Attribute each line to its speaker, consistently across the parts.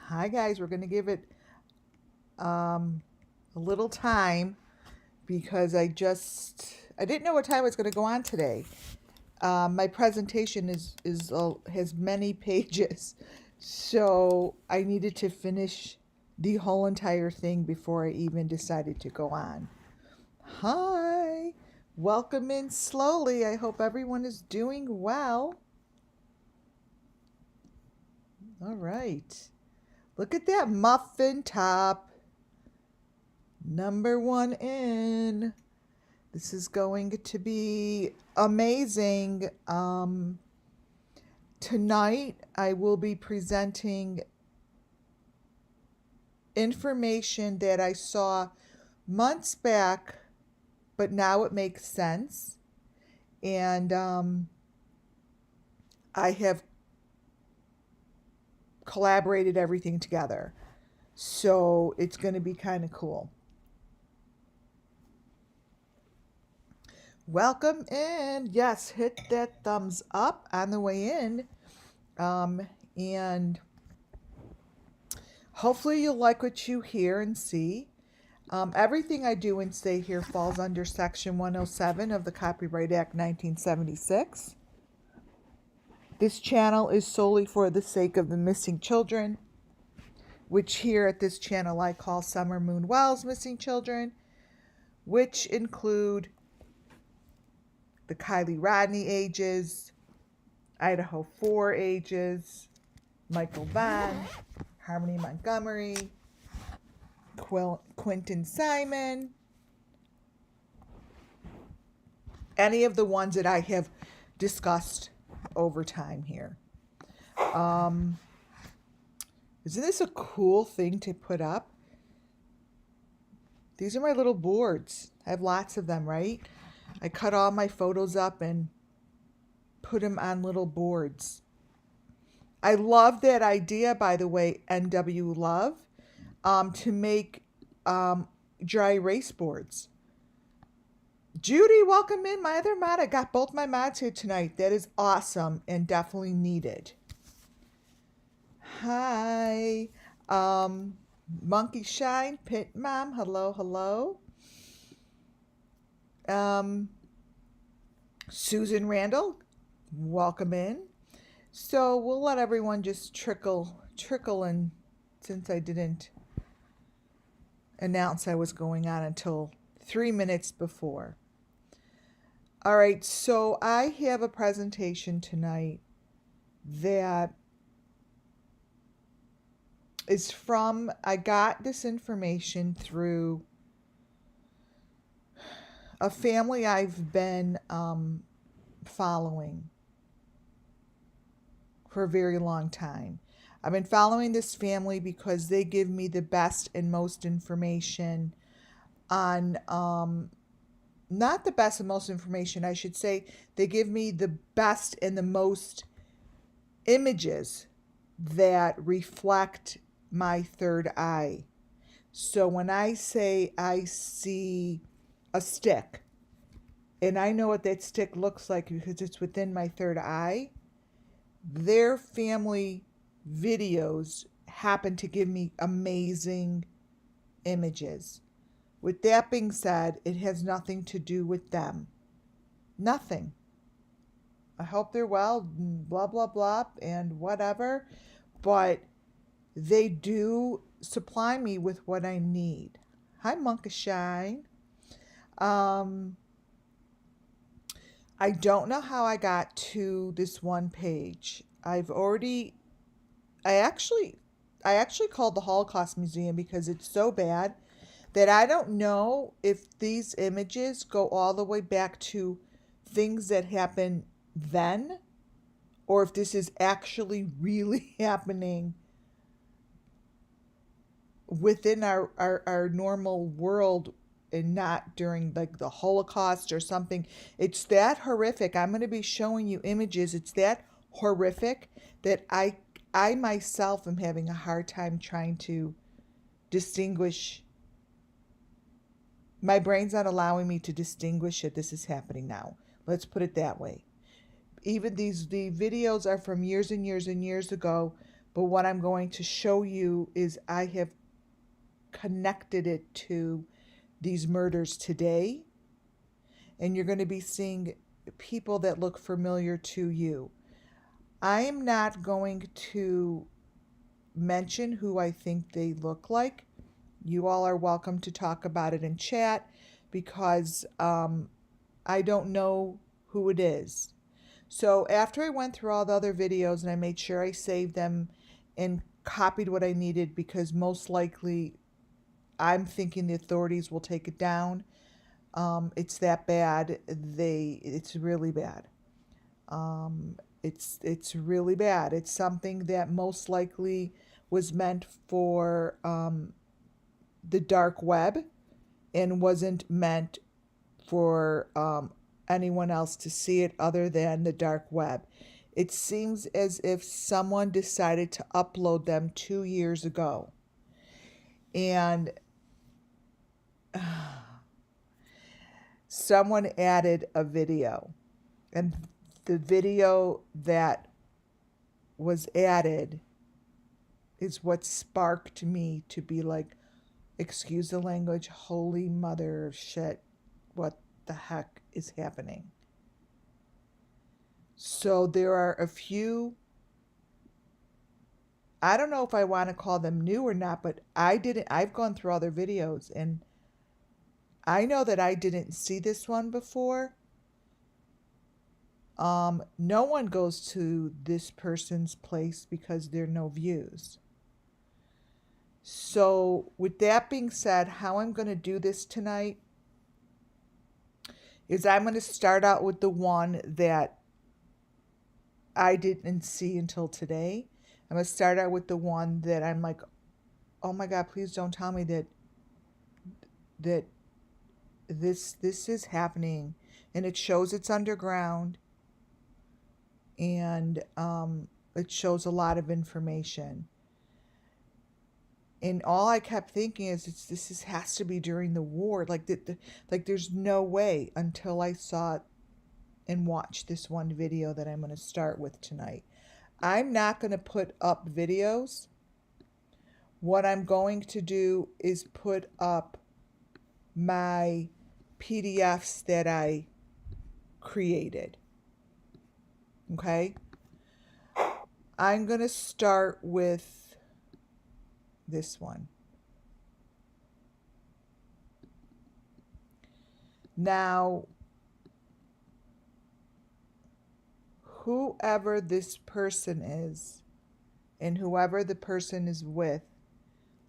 Speaker 1: Hi guys, we're going to give it a little time because I didn't know what time I was going to go on today. My presentation has many pages, so I needed to finish the whole entire thing before I even decided to go on. Hi, welcome in slowly. I hope everyone is doing well. All right. Look at that muffin top. Number one in. This is going to be amazing. Tonight I will be presenting information that I saw months back, but now it makes sense. And I have collaborated everything together. So it's going to be kind of cool. Welcome in. Yes, hit that thumbs up on the way in. And hopefully you'll like what you hear and see. Everything I do and say here falls under Section 107 of the Copyright Act 1976. This channel is solely for the sake of the missing children, which here at this channel I call Summer Moon Wells Missing Children, which include the Kylie Rodney ages, Idaho 4 ages, Michael Vaughn, Harmony Montgomery, Quentin Simon, any of the ones that I have discussed over time here. Isn't this a cool thing to put up? These are my little boards. I have lots of them, right? I cut all my photos up and put them on little boards. I love that idea, by the way, NW Love, to make dry erase boards. Judy, welcome in. My other mod. I got both my mods here tonight. That is awesome and definitely needed. Hi. Monkey Shine, Pit Mom. Hello, hello. Susan Randall, welcome in. So we'll let everyone just trickle in, since I didn't announce I was going on until 3 minutes before. All right, so I have a presentation tonight that is from, I got this information through a family I've been following for a very long time. I've been following this family because they give me the best and most information on, not the best and most information, I should say, they give me the best and the most images that reflect my third eye. So when I say I see a stick, and I know what that stick looks like because it's within my third eye, their family videos happen to give me amazing images. With that being said, it has nothing to do with them. Nothing. I hope they're well, blah, blah, blah, and whatever. But they do supply me with what I need. Hi, Monka Shine. I don't know how I got to this one page. I actually called the Holocaust Museum because it's so bad that I don't know if these images go all the way back to things that happened then, or if this is actually really happening within our normal world and not during like the Holocaust or something. It's that horrific. I'm going to be showing you images. It's that horrific that I myself am having a hard time trying to distinguish. My brain's not allowing me to distinguish that this is happening now. Let's put it that way. Even the videos are from years and years and years ago, But what I'm going to show you is I have connected it to these murders today, and you're going to be seeing people that look familiar to you. I am not going to mention who I think they look like. You all are welcome to talk about it in chat because I don't know who it is. So after I went through all the other videos and I made sure I saved them and copied what I needed, because most likely I'm thinking the authorities will take it down. It's that bad. It's really bad. It's really bad. It's something that most likely was meant for the dark web and wasn't meant for anyone else to see it other than the dark web. It seems as if someone decided to upload them 2 years ago. And someone added a video. And the video that was added is what sparked me to be like, excuse the language, holy mother of shit, what the heck is happening? So there are a few, I don't know if I want to call them new or not, but I've gone through other videos and I know that I didn't see this one before. No one goes to this person's place because there are no views. So with that being said, how I'm going to do this tonight is I'm going to start out with the one that I didn't see until today. I'm going to start out with the one that I'm like, oh my God, please don't tell me that this is happening. And it shows it's underground. And it shows a lot of information. And all I kept thinking is this has to be during the war. Like there's no way, until I saw it and watched this one video that I'm going to start with tonight. I'm not going to put up videos. What I'm going to do is put up my PDFs that I created. Okay? I'm going to start with this one. Now, whoever this person is and whoever the person is with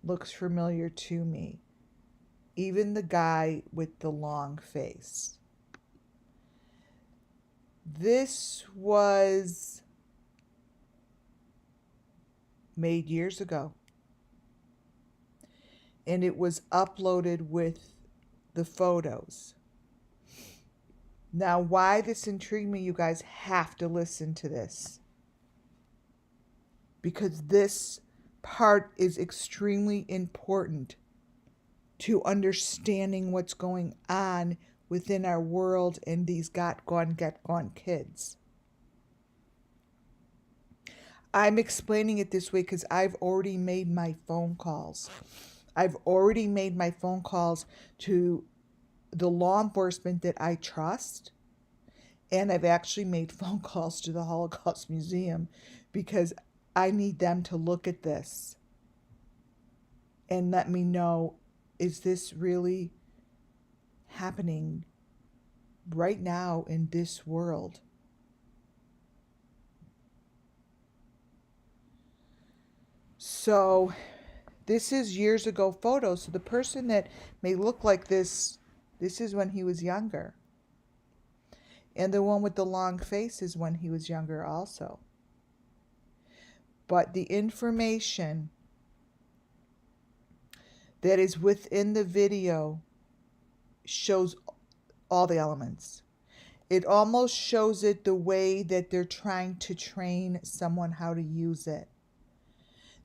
Speaker 1: looks familiar to me. Even the guy with the long face. This was made years ago. And it was uploaded with the photos. Now, why this intrigued me, you guys have to listen to this. Because this part is extremely important to understanding what's going on within our world and these get gone kids. I'm explaining it this way because I've already made my phone calls. I've already made my phone calls to the law enforcement that I trust. And I've actually made phone calls to the Holocaust Museum because I need them to look at this and let me know, is this really happening right now in this world? So this is years ago photos. So the person that may look like this is when he was younger. And the one with the long face is when he was younger also. But the information that is within the video shows all the elements. It almost shows it the way that they're trying to train someone how to use it.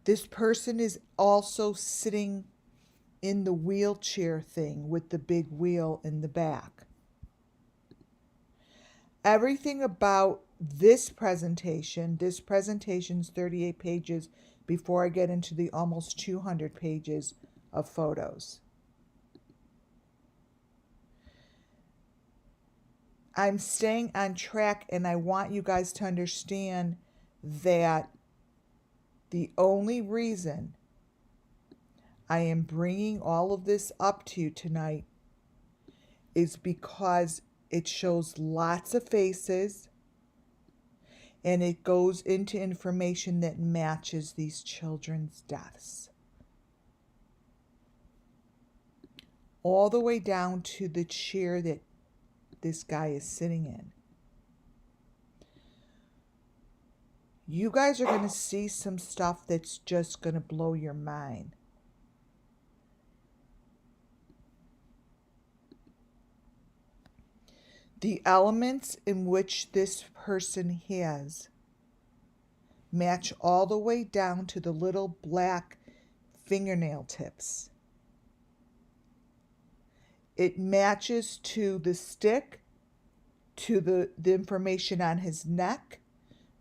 Speaker 1: This person is also sitting in the wheelchair thing with the big wheel in the back. Everything about this presentation's 38 pages before I get into the almost 200 pages of photos. I'm staying on track, and I want you guys to understand that the only reason I am bringing all of this up to you tonight is because it shows lots of faces, and it goes into information that matches these children's deaths. All the way down to the chair that this guy is sitting in. You guys are going to see some stuff that's just going to blow your mind. The elements in which this person has match all the way down to the little black fingernail tips. It matches to the stick, to the information on his neck,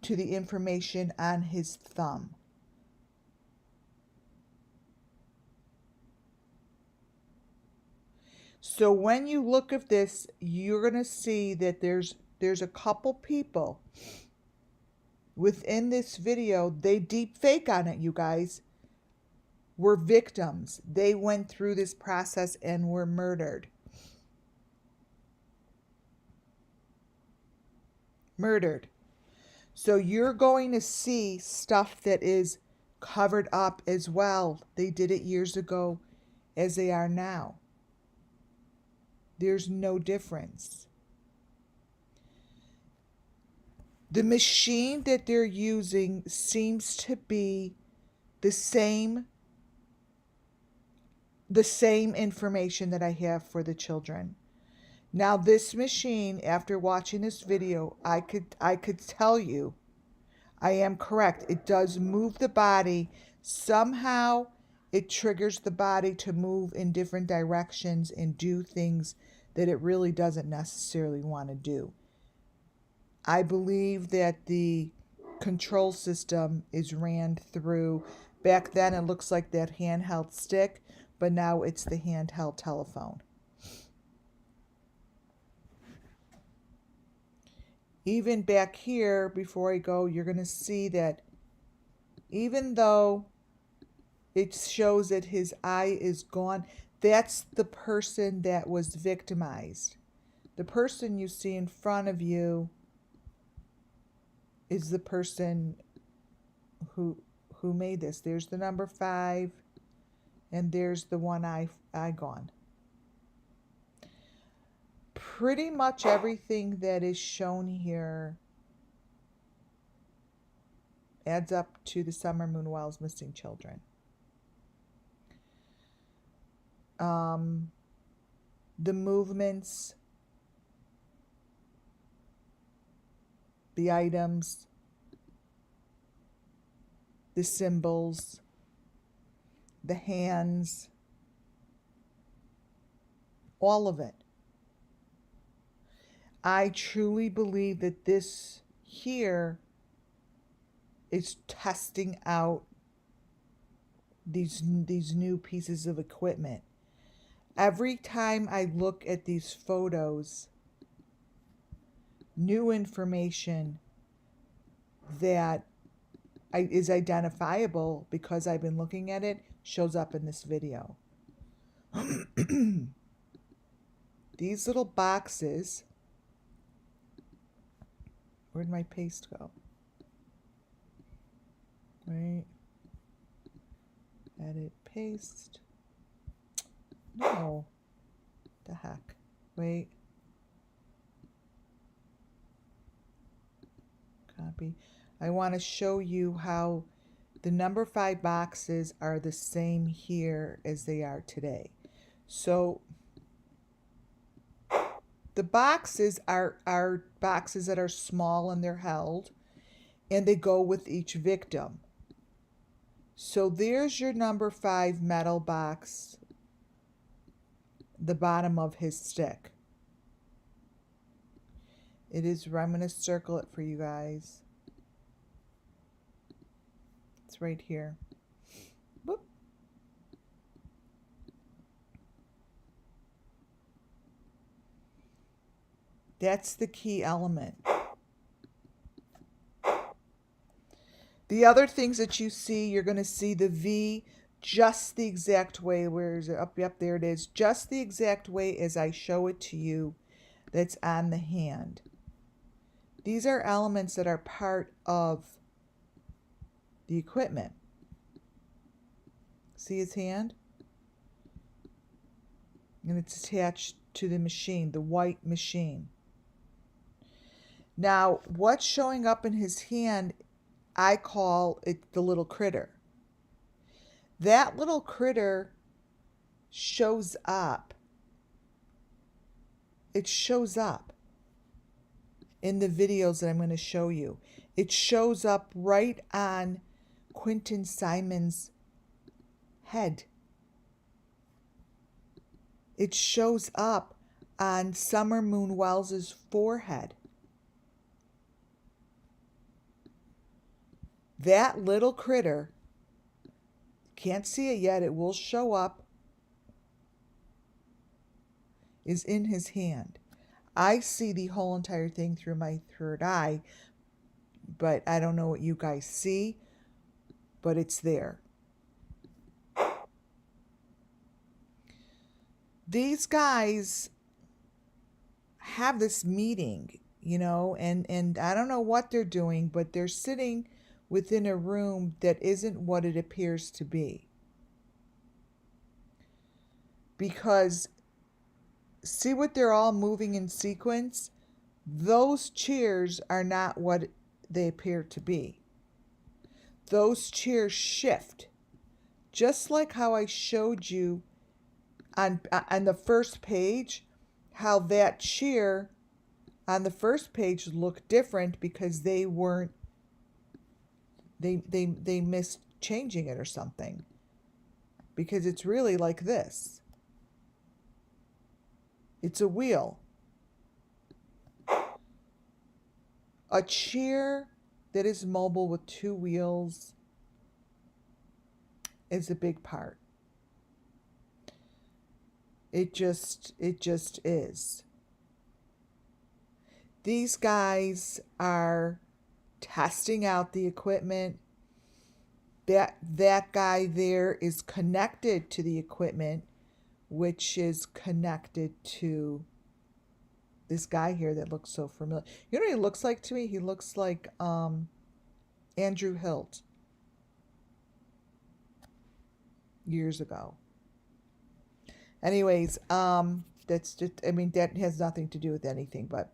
Speaker 1: to the information on his thumb. So when you look at this, you're going to see that there's a couple people within this video. They deep fake on it, you guys. Were victims. They went through this process and were murdered. So you're going to see stuff that is covered up as well. They did it years ago as they are now. There's no difference. The machine that they're using seems to be the same information that I have for the children. Now this machine, after watching this video, I could tell you I am correct. It does move the body. Somehow it triggers the body to move in different directions and do things that it really doesn't necessarily want to do. I believe that the control system is ran through, back then it looks like that handheld stick, but now it's the handheld telephone. Even back here, before I go, you're going to see that even though it shows that his eye is gone, that's the person that was victimized. The person you see in front of you is the person who made this. There's the number 5, and there's the one eye gone. Pretty much everything that is shown here adds up to the Summer Moon Wells missing children. The movements, the items, the symbols, the hands, all of it. I truly believe that this here is testing out these new pieces of equipment. Every time I look at these photos, new information that is identifiable because I've been looking at it shows up in this video. These little boxes, where'd my paste go? Right, edit, paste. No, the heck, wait, copy. I want to show you how the number 5 boxes are the same here as they are today. So the boxes are boxes that are small and they're held, and they go with each victim. So there's your number 5 metal box, the bottom of his stick. It is, I'm going to circle it for you guys. It's right here. Whoop. That's the key element. The other things that you see, you're going to see the V just the exact way. Where is it? Up, there it is. Just the exact way as I show it to you that's on the hand. These are elements that are part of the equipment. See his hand? And it's attached to the machine, the white machine. Now, what's showing up in his hand, I call it the little critter. That little critter shows up. It shows up in the videos that I'm going to show you. It shows up right on Quentin Simon's head. It shows up on Summer Moon Wells's forehead. That little critter, can't see it yet, it will show up, is in his hand. I see the whole entire thing through my third eye, but I don't know what you guys see, but it's there. These guys have this meeting, you know, and I don't know what they're doing, but they're sitting within a room that isn't what it appears to be. Because see what they're all moving in sequence? Those chairs are not what they appear to be. Those chairs shift. Just like how I showed you on the first page, how that chair on the first page looked different because they weren't, they missed changing it or something. Because it's really like this. It's a wheel. A chair that is mobile with two wheels is a big part. It just is. These guys are testing out the equipment. That guy there is connected to the equipment, which is connected to this guy here that looks so familiar. You know what he looks like to me? He looks like Andrew Hilt years ago. Anyways, that's just, I mean, that has nothing to do with anything, but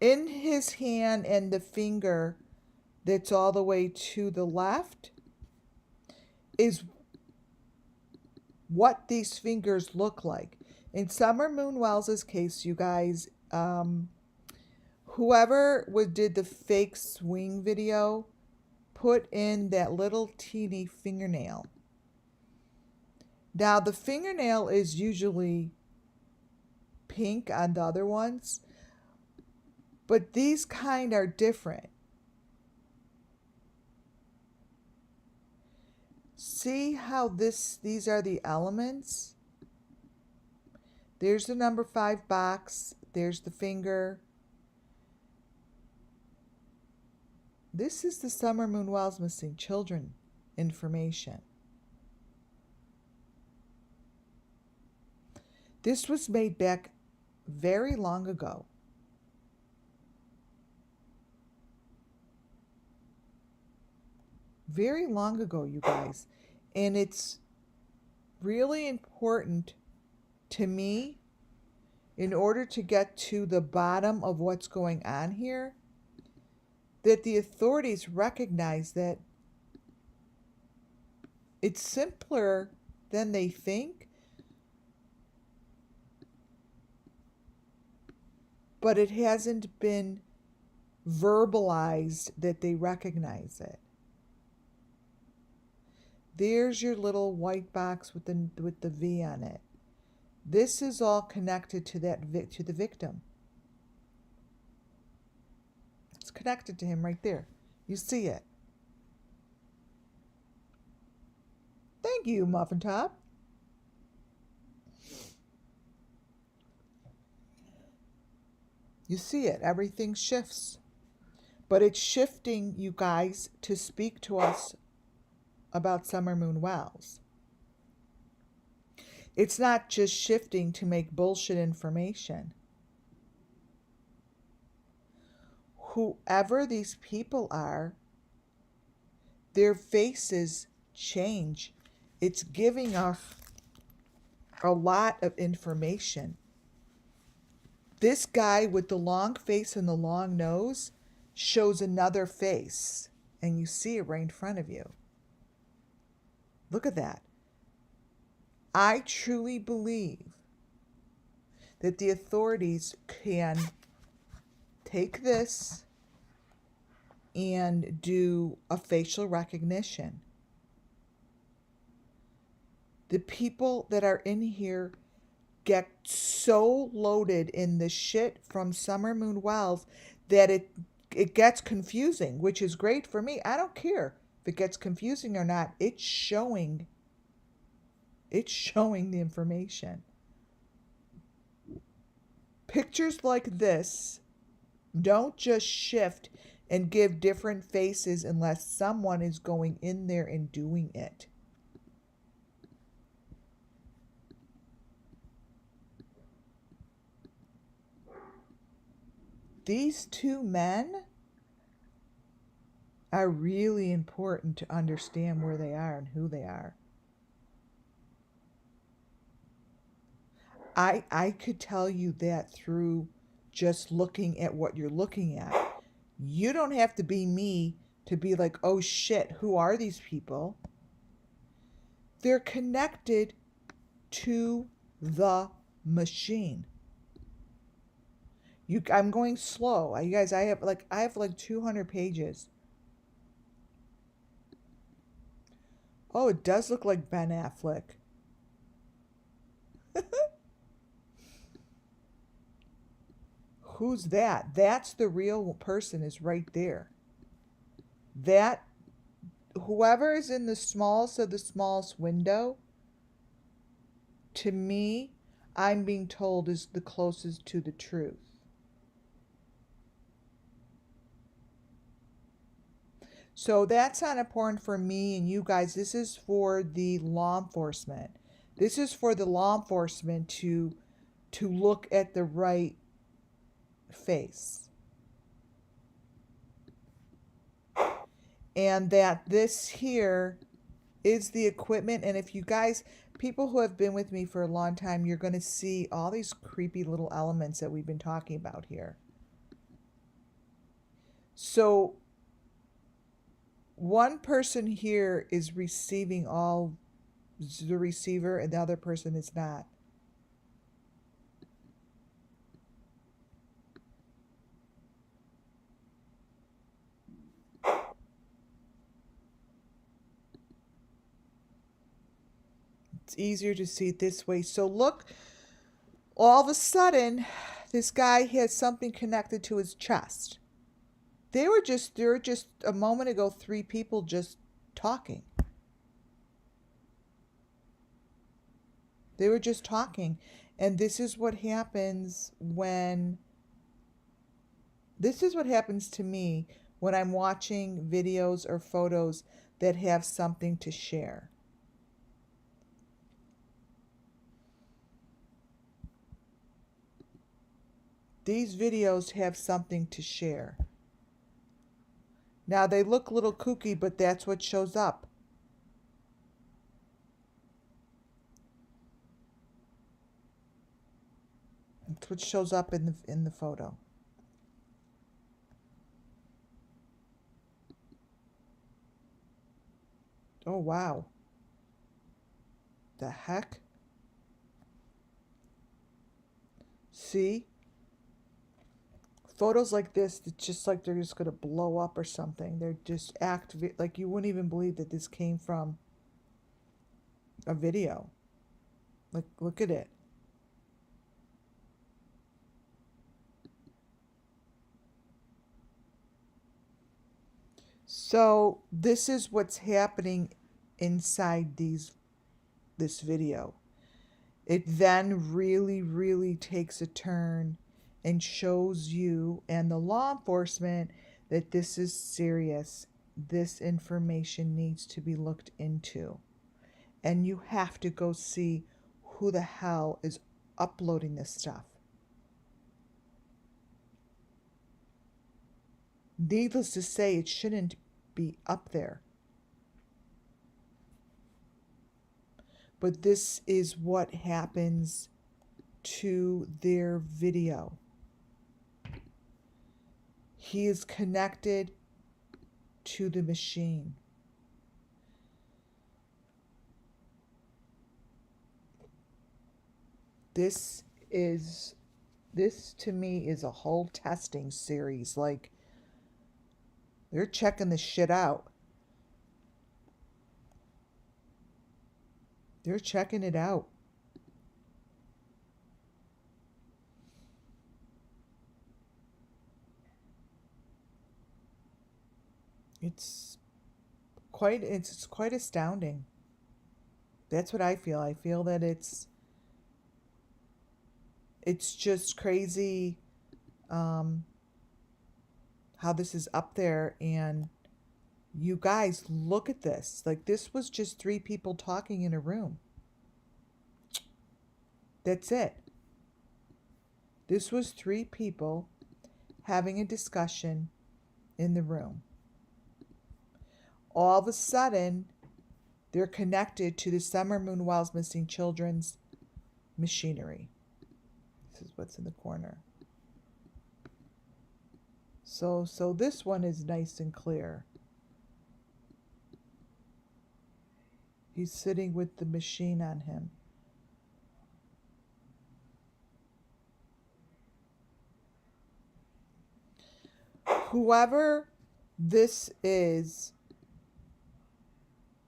Speaker 1: in his hand and the finger that's all the way to the left is what these fingers look like. In Summer Moon Wells's case, you guys, whoever did the fake swing video put in that little teeny fingernail. Now, the fingernail is usually pink on the other ones, but these kind are different. See how these are the elements? There's the number 5 box. There's the finger. This is the Summer Moon Wells Missing Children information. This was made back very long ago. Very long ago, you guys. And it's really important to me, in order to get to the bottom of what's going on here, that the authorities recognize that it's simpler than they think, but it hasn't been verbalized that they recognize it. There's your little white box with the V on it. This is all connected to the victim. It's connected to him right there. You see it. Thank you, Muffin Top. You see it. Everything shifts. But it's shifting, you guys, to speak to us about Summer Moon Wells. It's not just shifting to make bullshit information. Whoever these people are, their faces change. It's giving us a lot of information. This guy with the long face and the long nose shows another face, and you see it right in front of you. Look at that. I truly believe that the authorities can take this and do a facial recognition. The people that are in here get so loaded in the shit from Summer Moon Wells that it gets confusing, which is great for me. I don't care if it gets confusing or not. It's showing the information. Pictures like this don't just shift and give different faces unless someone is going in there and doing it. These two men are really important to understand where they are and who they are. I could tell you that through just looking at what you're looking at. You don't have to be me to be like, oh shit, who are these people? They're connected to the machine. I'm going slow. You guys, I have like 200 pages. Oh, it does look like Ben Affleck. Who's that? That's the real person is right there. That, whoever is in the smallest of the smallest window, to me, I'm being told is the closest to the truth. So that's not important for me and you guys. This is for the law enforcement. This is for the law enforcement to look at the right face. And that this here is the equipment. And if you guys, people who have been with me for a long time, you're going to see all these creepy little elements that we've been talking about here. So one person here is receiving all the receiver and the other person is not. It's easier to see it this way. So look, all of a sudden, this guy has something connected to his chest. There were just a moment ago 3 people just talking. They were just talking. And this is what happens to me when I'm watching videos or photos that have something to share. These videos have something to share. Now, they look a little kooky, but that's what shows up. That's what shows up in the photo. Oh, wow. The heck? See? Photos like this, it's just like they're just going to blow up or something. They're just like you wouldn't even believe that this came from a video. Like, look at it. So this is what's happening inside this video. It then really takes a turn and shows you and the law enforcement that this is serious. This information needs to be looked into. And you have to go see who the hell is uploading this stuff. Needless to say, it shouldn't be up there. But this is what happens to their video. He is connected to the machine. This to me is a whole testing series. Like, they're checking this shit out. They're checking it out. It's quite astounding. That's what I feel. I feel that it's just crazy how this is up there. And you guys, look at this. Like, this was just 3 people talking in a room. That's it. This was 3 people having a discussion in the room. All of a sudden, they're connected to the Summer Moon Wells Missing Children's machinery. This is what's in the corner. So this one is nice and clear. He's sitting with the machine on him. Whoever this is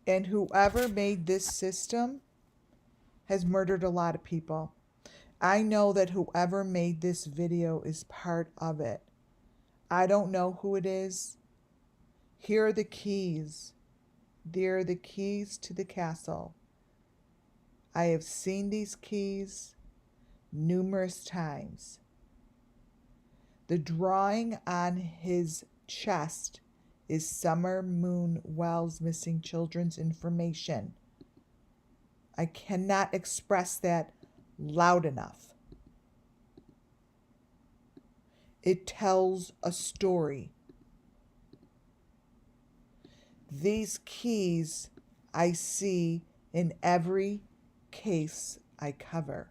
Speaker 1: and whoever made this system has murdered a lot of people. I know that whoever made this video is part of it. I don't know who it is. Here are the keys. They're the keys to the castle. I have seen these keys numerous times. The drawing on his chest is Summer Moon Wells Missing Children's information. I cannot express that loud enough. It tells a story. These keys I see in every case I cover.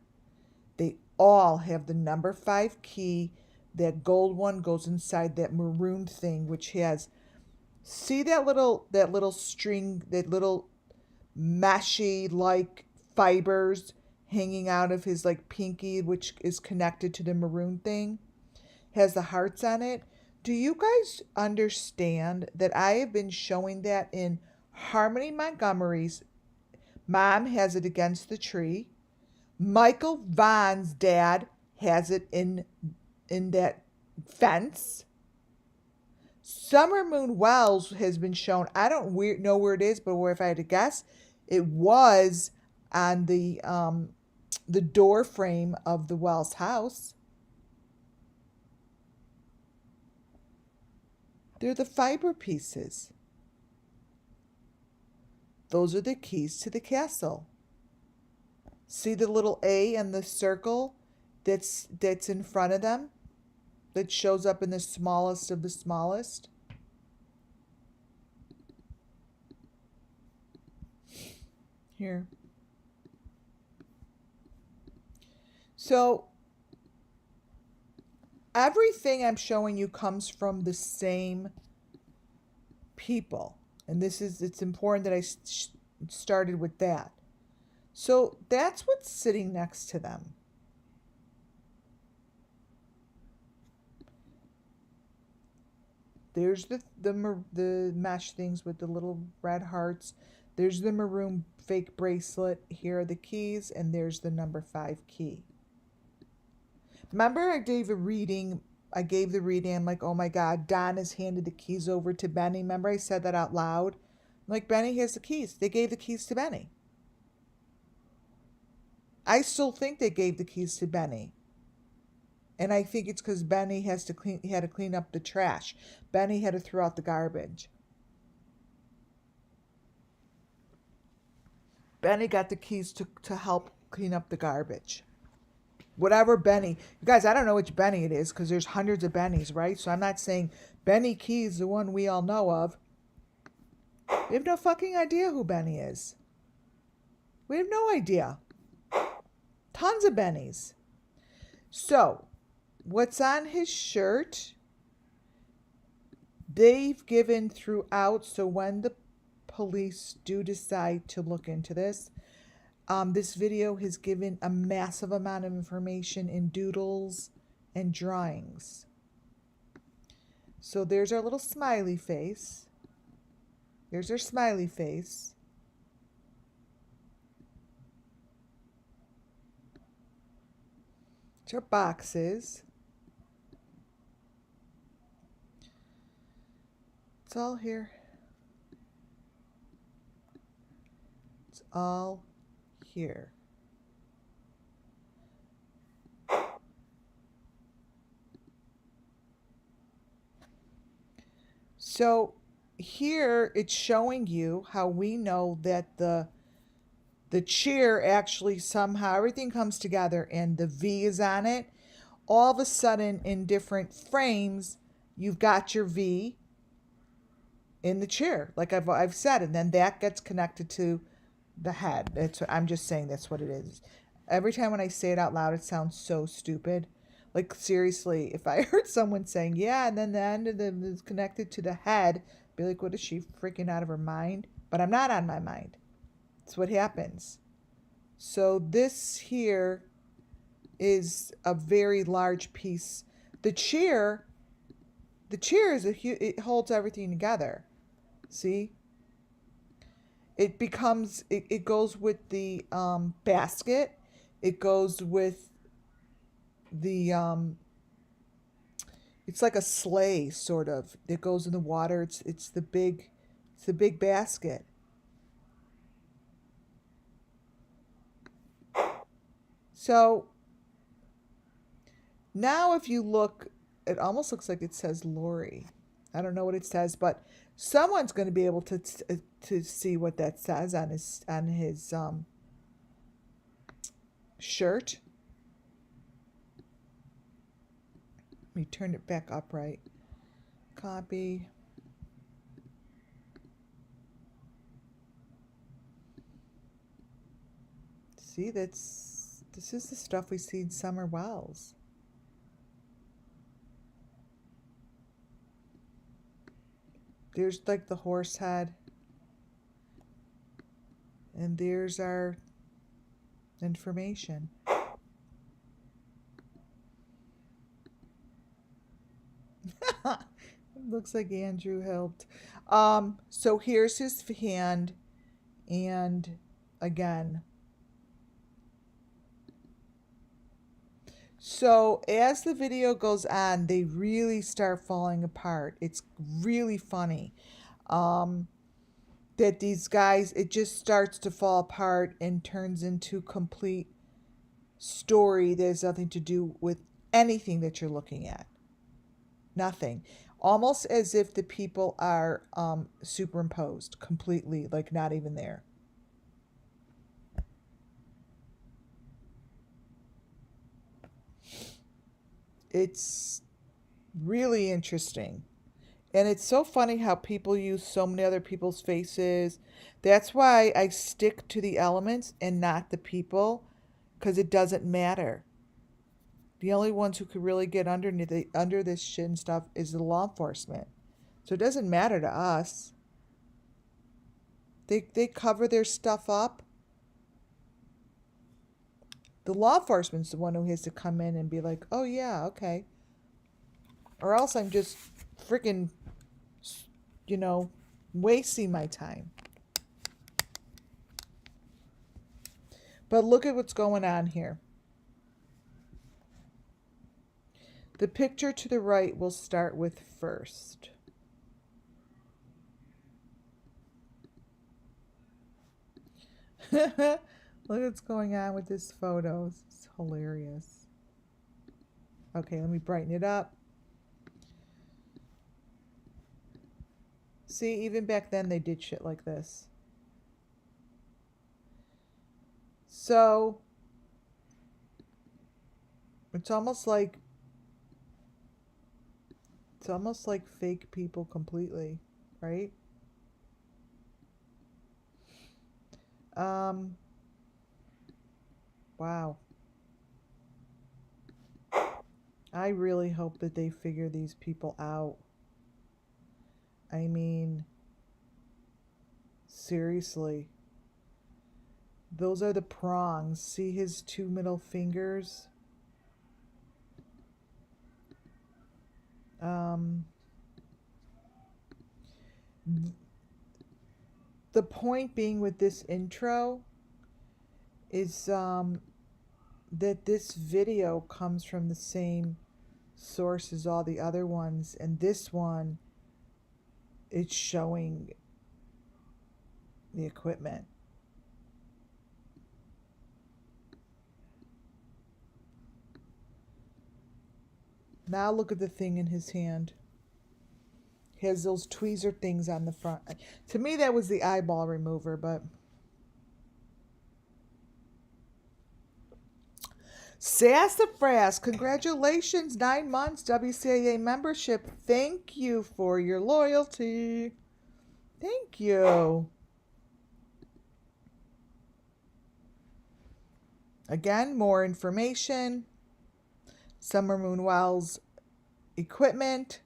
Speaker 1: They all have the number 5 key. That gold one goes inside that maroon thing, which has, see that little string, that little meshy like fibers hanging out of his like pinky, which is connected to the maroon thing, has the hearts on it. Do you guys understand that I have been showing that in Harmony Montgomery's mom has it against the tree. Michael Vaughn's dad has it in that fence. Summer Moon Wells has been shown. I don't know where it is, but if I had to guess, it was on the door frame of the Wells house. They're the fiber pieces. Those are the keys to the castle. See the little A and the circle that's in front of them? That shows up in the smallest of the smallest? Here. So everything I'm showing you comes from the same people. And it's important that I started with that. So that's what's sitting next to them. There's the mesh things with the little red hearts. There's the maroon fake bracelet. Here are the keys, and there's the number 5 key. Remember I gave a reading I gave the reading. I'm like, oh my God, Don has handed the keys over to Benny. Remember I said that out loud? I'm like, Benny has the keys. They gave the keys to Benny. I still think they gave the keys to Benny. And I think it's because Benny had to clean up the trash. Benny had to throw out the garbage. Benny got the keys to help clean up the garbage. Whatever Benny, you guys, I don't know which Benny it is because there's hundreds of Bennys, right? So I'm not saying Benny Key's the one we all know of. We have no fucking idea who Benny is. We have no idea. Tons of Bennys. So, what's on his shirt, they've given throughout. So when the police do decide to look into this, this video has given a massive amount of information in doodles and drawings. So there's our little smiley face. There's our smiley face. It's our boxes. It's all here. It's all here. So here it's showing you how we know that the chair actually somehow everything comes together and the V is on it. All of a sudden in different frames, you've got your V in the chair, like I've said, and then that gets connected to the head. That's what I'm just saying. That's what it is. Every time when I say it out loud, it sounds so stupid. Like seriously, if I heard someone saying, "Yeah," and then the end of them is connected to the head, I'd be like, "What is she freaking out of her mind?" But I'm not on my mind. That's what happens. So this here is a very large piece. The chair is it holds everything together. See? It becomes, it goes with the basket. It goes with the, it's like a sleigh, sort of. It goes in the water. It's the big basket. So now if you look, it almost looks like it says Lori. I don't know what it says, but someone's going to be able to see what that says on his shirt. Let me turn it back upright. Copy. See, this is the stuff we see in Summer Wells. There's like the horse head. And there's our information. Looks like Andrew helped. So here's his hand. And again. So as the video goes on, they really start falling apart. It's really funny. That these guys, it just starts to fall apart and turns into complete story that has nothing to do with anything that you're looking at. Nothing. Almost as if the people are superimposed completely, like not even there. It's really interesting. And it's so funny how people use so many other people's faces. That's why I stick to the elements and not the people, because it doesn't matter. The only ones who could really get under this shit and stuff is the law enforcement. So it doesn't matter to us. They cover their stuff up. The law enforcement's the one who has to come in and be like, oh yeah, okay. Or else I'm just freaking, wasting my time. But look at what's going on here. The picture to the right we'll start with first. Look what's going on with this photo. It's hilarious. Okay, let me brighten it up. See, even back then they did shit like this. So, it's almost like fake people completely, right? Wow. I really hope that they figure these people out. I mean, seriously. Those are the prongs. See his two middle fingers? The point being with this intro is that this video comes from the same source as all the other ones, and this one, it's showing the equipment. Now look at the thing in his hand. He has those tweezer things on the front. To me, that was the eyeball remover, but... Sassafras, congratulations, 9 months WCAA membership. Thank you for your loyalty. Thank you. Again, more information. Summer Moon Wells equipment.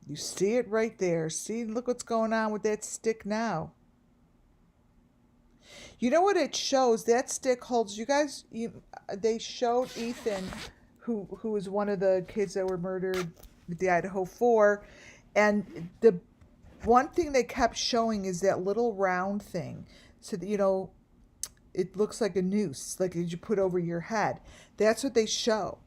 Speaker 1: You see it right there. See, look what's going on with that stick now. You know what it shows? That stick holds, you guys, they showed Ethan, who was one of the kids that were murdered at the Idaho 4, and the one thing they kept showing is that little round thing. So that, you know, it looks like a noose, like you put over your head. That's what they show.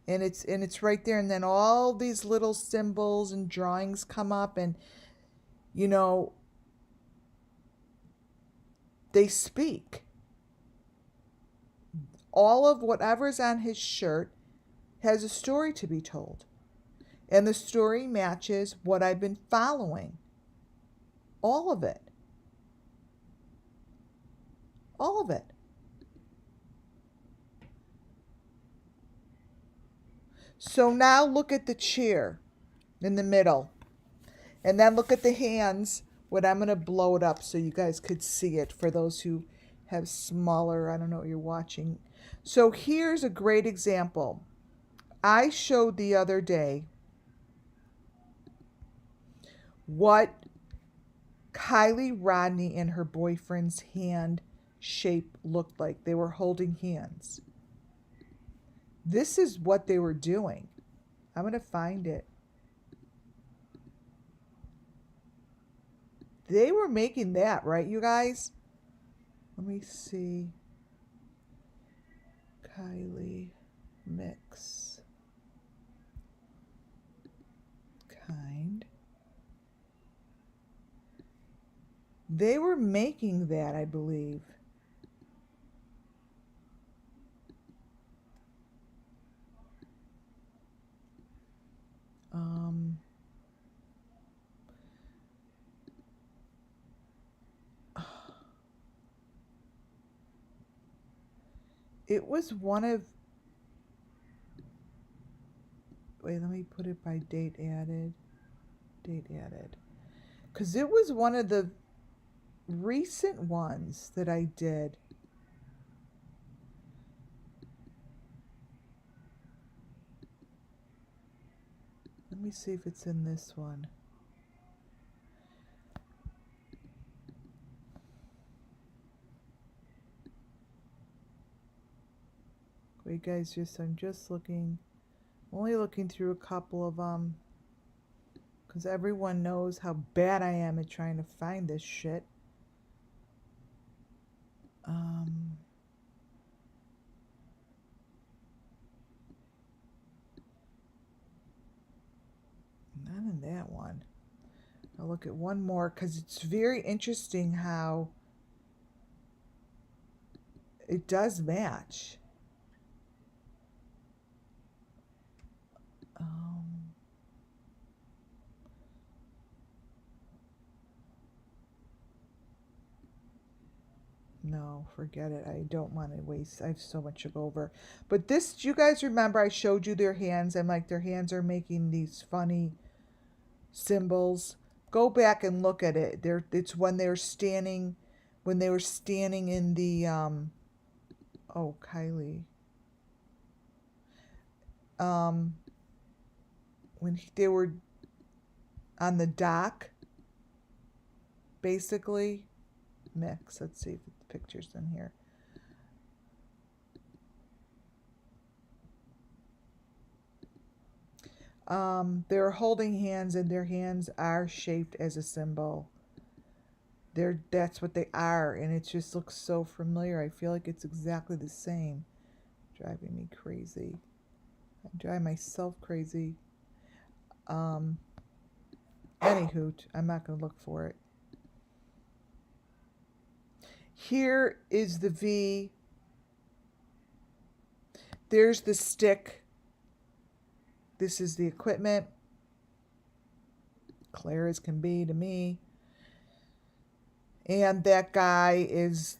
Speaker 1: And it's right there, and then all these little symbols and drawings come up, and you know, they speak. All of whatever's on his shirt has a story to be told. And the story matches what I've been following. All of it. All of it. So now look at the chair in the middle. And then look at the hands. What I'm going to blow it up so you guys could see it for those who have smaller, I don't know what you're watching. So here's a great example. I showed the other day what Kylie Rodney and her boyfriend's hand shape looked like. They were holding hands. This is what they were doing. I'm going to find it. They were making that, right, you guys? Let me see. Kylie mix. Kind. They were making that, I believe. It was one of... Wait, let me put it by date added. Date added. Because it was one of the recent ones that I did. Let me see if it's in this one. Wait, guys, I'm just looking. I'm only looking through a couple of because everyone knows how bad I am at trying to find this shit. that one. I'll look at one more because it's very interesting how it does match. No, forget it. I don't want to waste. I have so much to go over. But this, you guys remember I showed you their hands. I'm like, their hands are making these funny symbols. Go back and look at it. It's when they were standing in the, oh, Kylie. When they were on the dock, basically. Mix. Let's see if the picture's in here. They're holding hands, and their hands are shaped as a symbol. That's what they are, and it just looks so familiar. I feel like it's exactly the same. Driving me crazy. I drive myself crazy. Anywho, I'm not going to look for it. Here is the V. There's the stick. This is the equipment. Clear as can be to me. And that guy is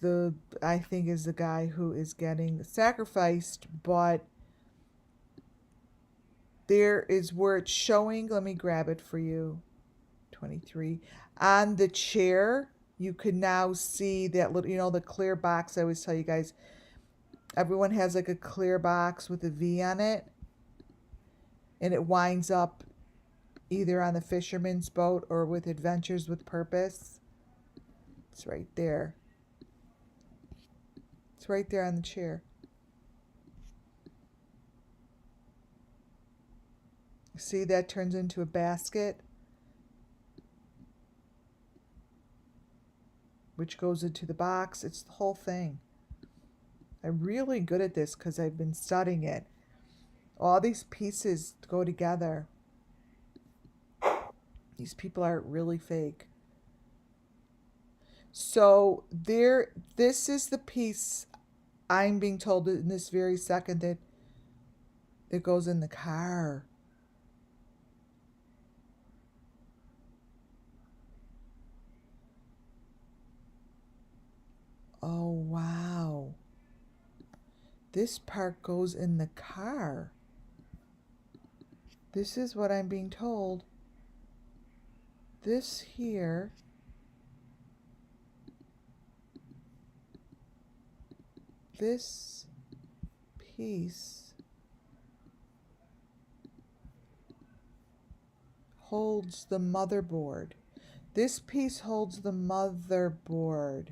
Speaker 1: I think is the guy who is getting sacrificed, but there is where it's showing. Let me grab it for you. 23. On the chair, you can now see that little, the clear box. I always tell you guys, everyone has like a clear box with a V on it. And it winds up either on the fisherman's boat or with Adventures with Purpose. It's right there. It's right there on the chair. See, that turns into a basket, which goes into the box. It's the whole thing. I'm really good at this because I've been studying it. All these pieces go together. These people are really fake. So this is the piece I'm being told in this very second that goes in the car. Oh, wow. This part goes in the car. This is what I'm being told. This here this piece holds the motherboard. This piece holds the motherboard.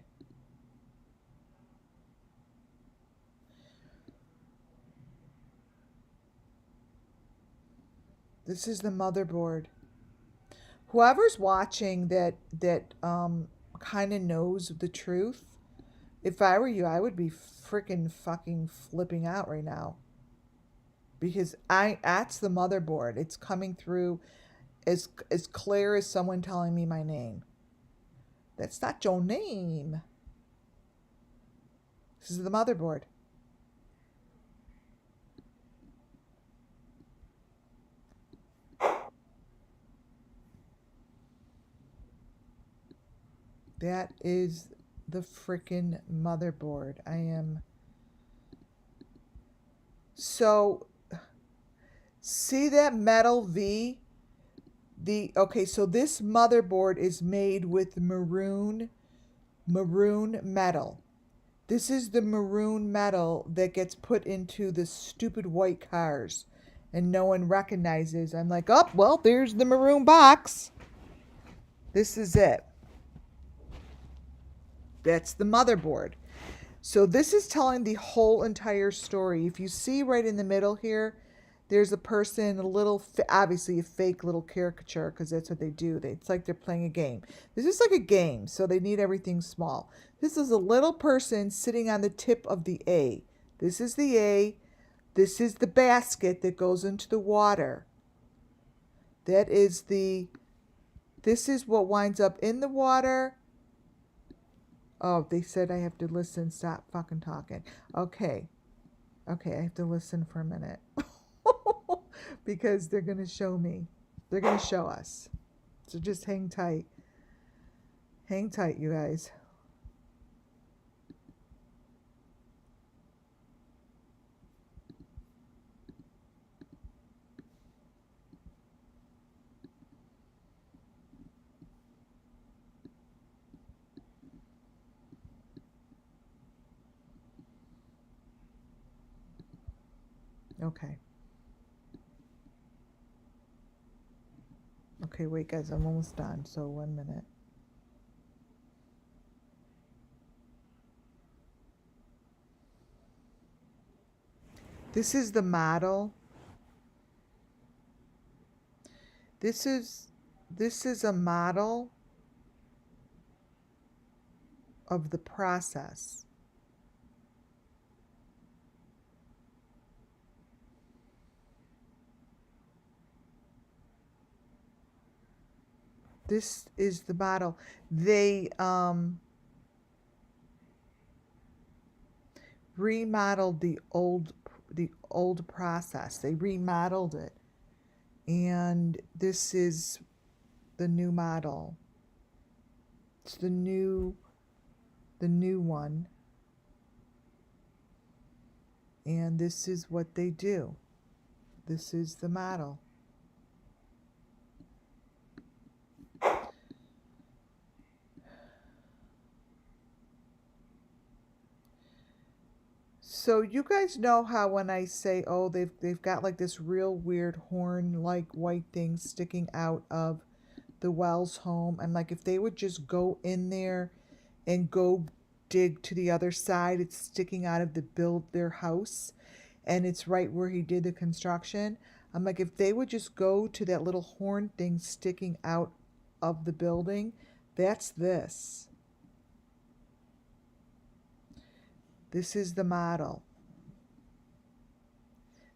Speaker 1: This is the motherboard. Whoever's watching that kind of knows the truth, if I were you, I would be freaking fucking flipping out right now. Because that's the motherboard. It's coming through as clear as someone telling me my name. That's not your name. This is the motherboard. That is the freaking motherboard. I am so see that metal V? Okay, so this motherboard is made with maroon metal. This is the maroon metal that gets put into the stupid white cars and no one recognizes. I'm like, oh, well, there's the maroon box. This is it. That's the motherboard. So this is telling the whole entire story. If you see right in the middle here, there's a person, obviously a fake little caricature, because that's what they do. It's like they're playing a game. This is like a game, so they need everything small. This is a little person sitting on the tip of the A. This is the A. This is the basket that goes into the water. That is the This is what winds up in the water. Oh, they said I have to listen. Stop fucking talking. Okay. Okay, I have to listen for a minute. Because they're going to show me. They're going to show us. So just hang tight. Hang tight, you guys. Okay. Okay, wait, guys, I'm almost done. So 1 minute. This is the model. This is a model of the process. This is the model. They remodeled the old process. They remodeled it. And this is the new model. It's the new one. And this is what they do. This is the model. So you guys know how when I say, oh, they've got like this real weird horn-like white thing sticking out of the Wells home. I'm like, if they would just go in there and go dig to the other side, it's sticking out of their house, and it's right where he did the construction. I'm like, if they would just go to that little horn thing sticking out of the building, that's this. This is the model.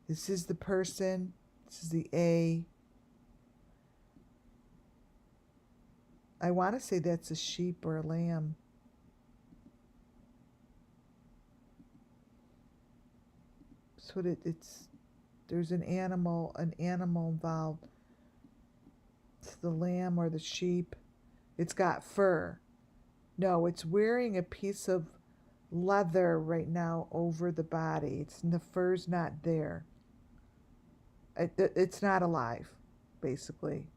Speaker 1: This is the person. This is the A. I want to say that's a sheep or a lamb. That's what it's. There's an animal involved. It's the lamb or the sheep. It's got fur. No, it's wearing a piece of leather right now over the body. The fur's not there. It's not alive, basically.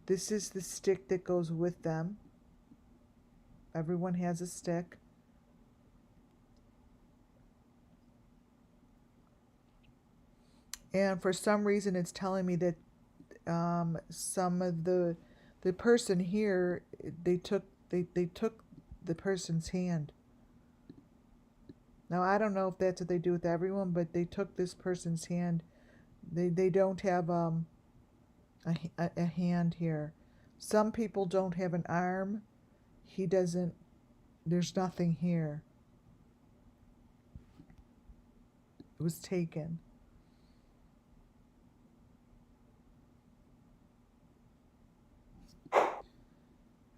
Speaker 1: This is the stick that goes with them. Everyone has a stick. And for some reason, it's telling me that some of the person here, they took the person's hand. Now I don't know if that's what they do with everyone, but they took this person's hand. They don't have a hand here. Some people don't have an arm. He doesn't. There's nothing here. It was taken.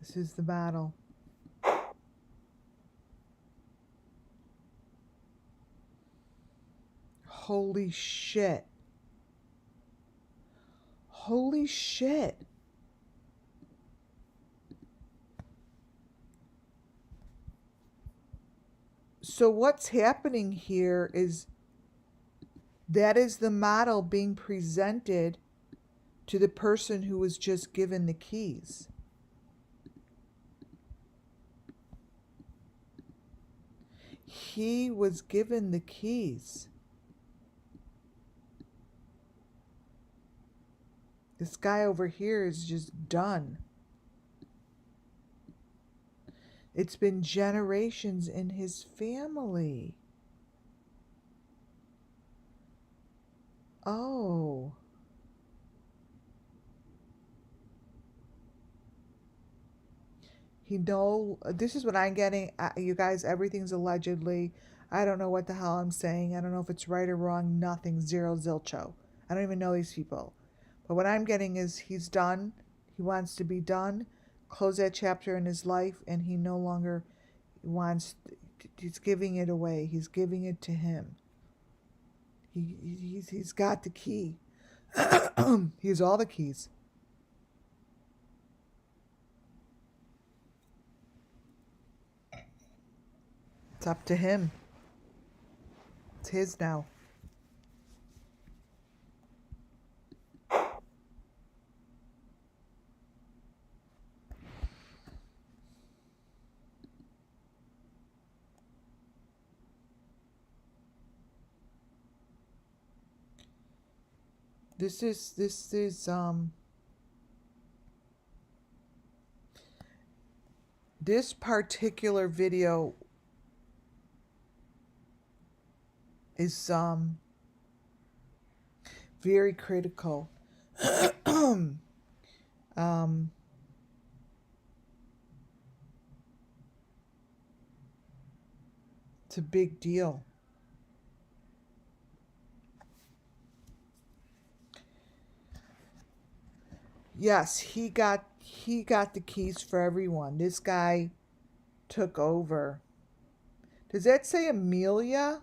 Speaker 1: This is the battle. Holy shit. Holy shit. So what's happening here is that is the model being presented to the person who was just given the keys. He was given the keys. This guy over here is just done. It's been generations in his family. Oh. This is what I'm getting. You guys, everything's allegedly. I don't know what the hell I'm saying. I don't know if it's right or wrong. Nothing. Zero zilcho. I don't even know these people. But what I'm getting is he's done. He wants to be done, close that chapter in his life, and he no longer wants, he's giving it away. He's giving it to him. He's got the key. He has all the keys. It's up to him. It's his now. This is this particular video is very critical. It's a big deal. Yes, he got the keys for everyone. This guy took over. Does that say Amelia?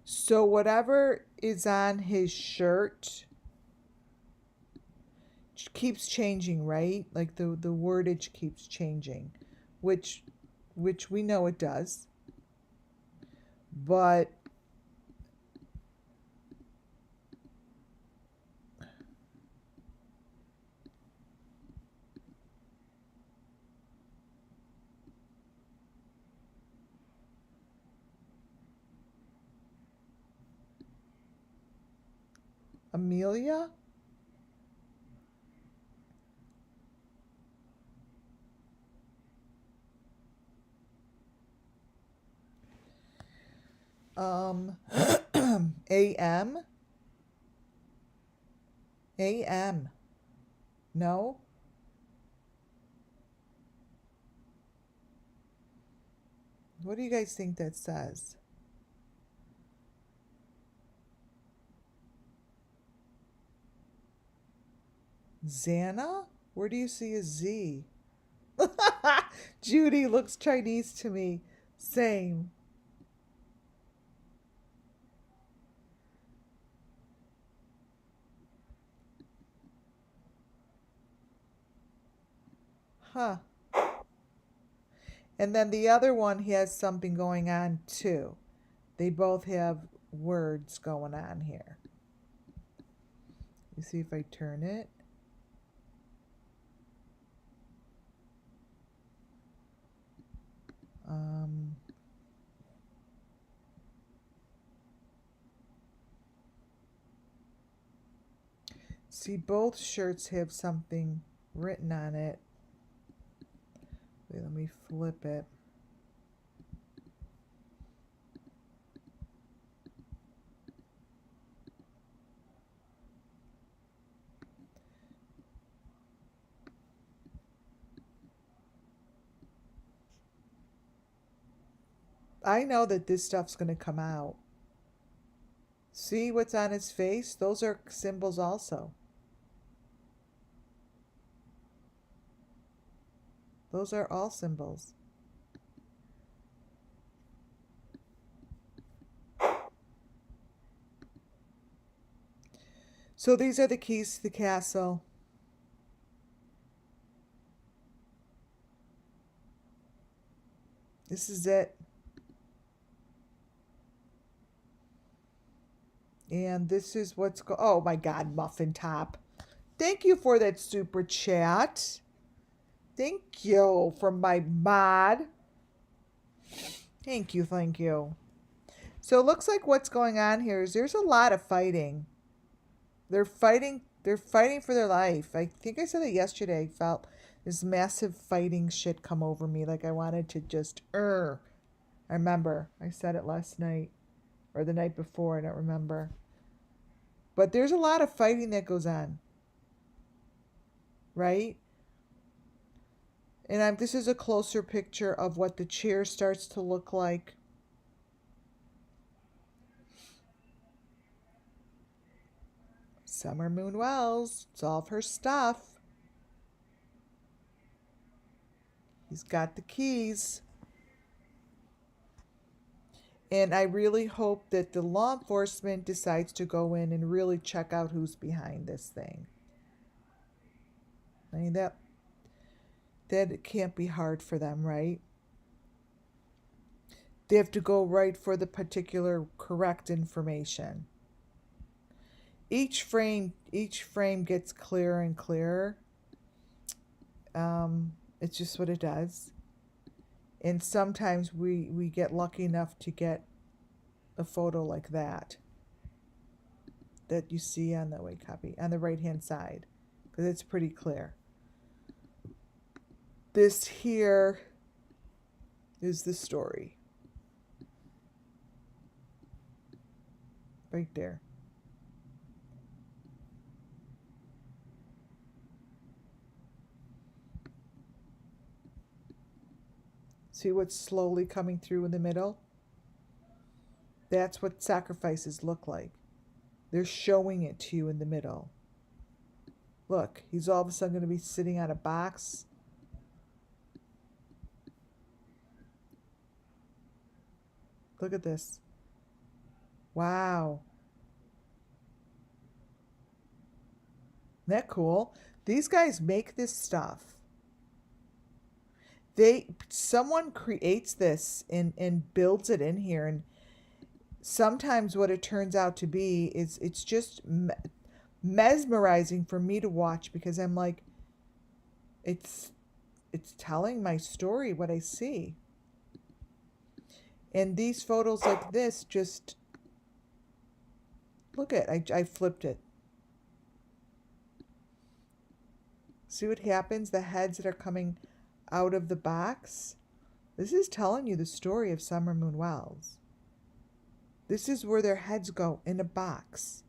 Speaker 1: So whatever is on his shirt keeps changing, right? Like the wordage keeps changing, which we know it does. But Amelia? AM? AM. No? What do you guys think that says? Xana? Where do you see a Z? Judy looks Chinese to me. Same. Huh. And then the other one, he has something going on too. They both have words going on here. You see if I turn it. See, both shirts have something written on it. Wait, let me flip it. I know that this stuff's going to come out. See what's on his face? Those are symbols also. Those are all symbols. So these are the keys to the castle. This is it. And this is what's oh my God, Muffin Top. Thank you for that super chat. Thank you from my mod. Thank you, thank you. So it looks like what's going on here is there's a lot of fighting. They're fighting for their life. I think I said it yesterday. I felt this massive fighting shit come over me. Like I wanted to just I remember. I said it last night. Or the night before, I don't remember. But there's a lot of fighting that goes on. Right? And this is a closer picture of what the chair starts to look like. Summer Moon Wells. It's all of her stuff. He's got the keys. And I really hope that the law enforcement decides to go in and really check out who's behind this thing. I mean, that can't be hard for them, right? They have to go right for the particular correct information. Each frame gets clearer and clearer. It's just what it does. And sometimes we get lucky enough to get a photo like that you see on the on the right hand side, because it's pretty clear. This here is the story. Right there. See what's slowly coming through in the middle? That's what sacrifices look like. They're showing it to you in the middle. Look, he's all of a sudden going to be sitting on a box. Look at this. Wow. Isn't that cool? These guys make this stuff. Someone creates this and builds it in here, and sometimes what it turns out to be is it's just mesmerizing for me to watch, because I'm like, it's telling my story, what I see. And these photos like this, just look at, I flipped it. See what happens? The heads that are coming out of the box. This is telling you the story of Summer Moon Wells. This is where their heads go, in a box.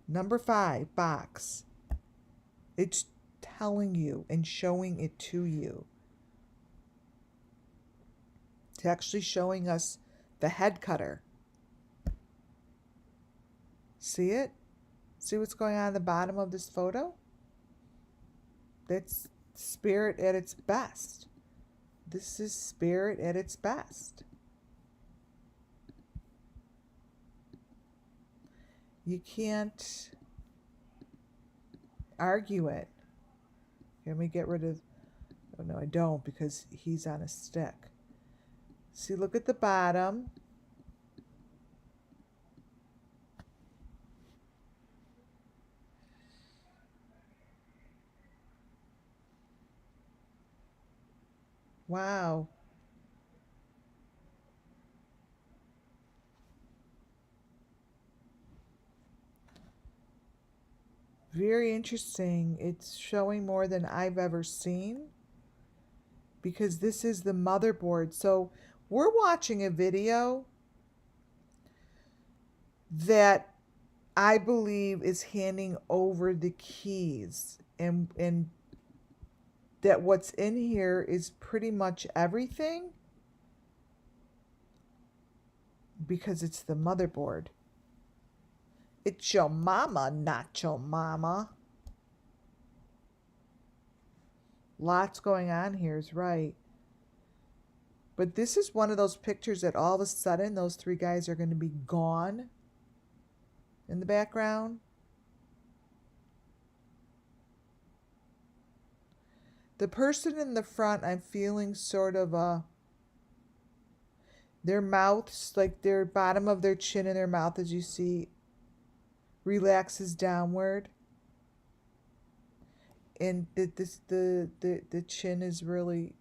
Speaker 1: Number 5, box. It's telling you and showing it to you. It's actually showing us the head cutter. See it? See what's going on at the bottom of this photo? That's spirit at its best. This is spirit at its best. You can't argue it. Let me get rid of, oh no, I don't, because he's on a stick. See, look at the bottom. Wow. Very interesting. It's showing more than I've ever seen, because this is the motherboard. So we're watching a video that I believe is handing over the keys, and that what's in here is pretty much everything, because it's the motherboard. It's your mama, not your mama. Lots going on here is right. But this is one of those pictures that all of a sudden those 3 guys are going to be gone in the background. The person in the front, I'm feeling sort of their mouths, like their bottom of their chin and their mouth, as you see, relaxes downward. And the chin is really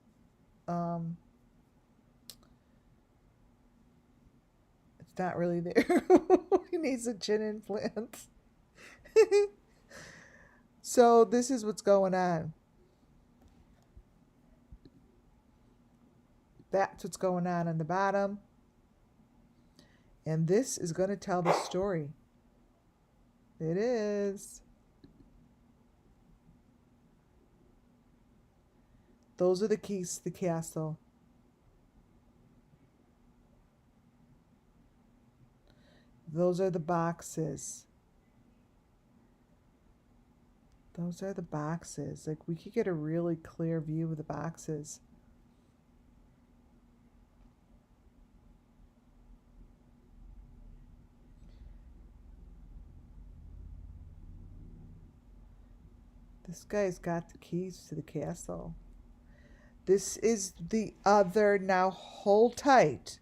Speaker 1: it's not really there. He needs a chin implant. So this is what's going on. That's what's going on the bottom. And this is going to tell the story. It is. Those are the keys to the castle. Those are the boxes. Those are the boxes. Like, we could get a really clear view of the boxes. This guy's got the keys to the castle. This is the other, now hold tight,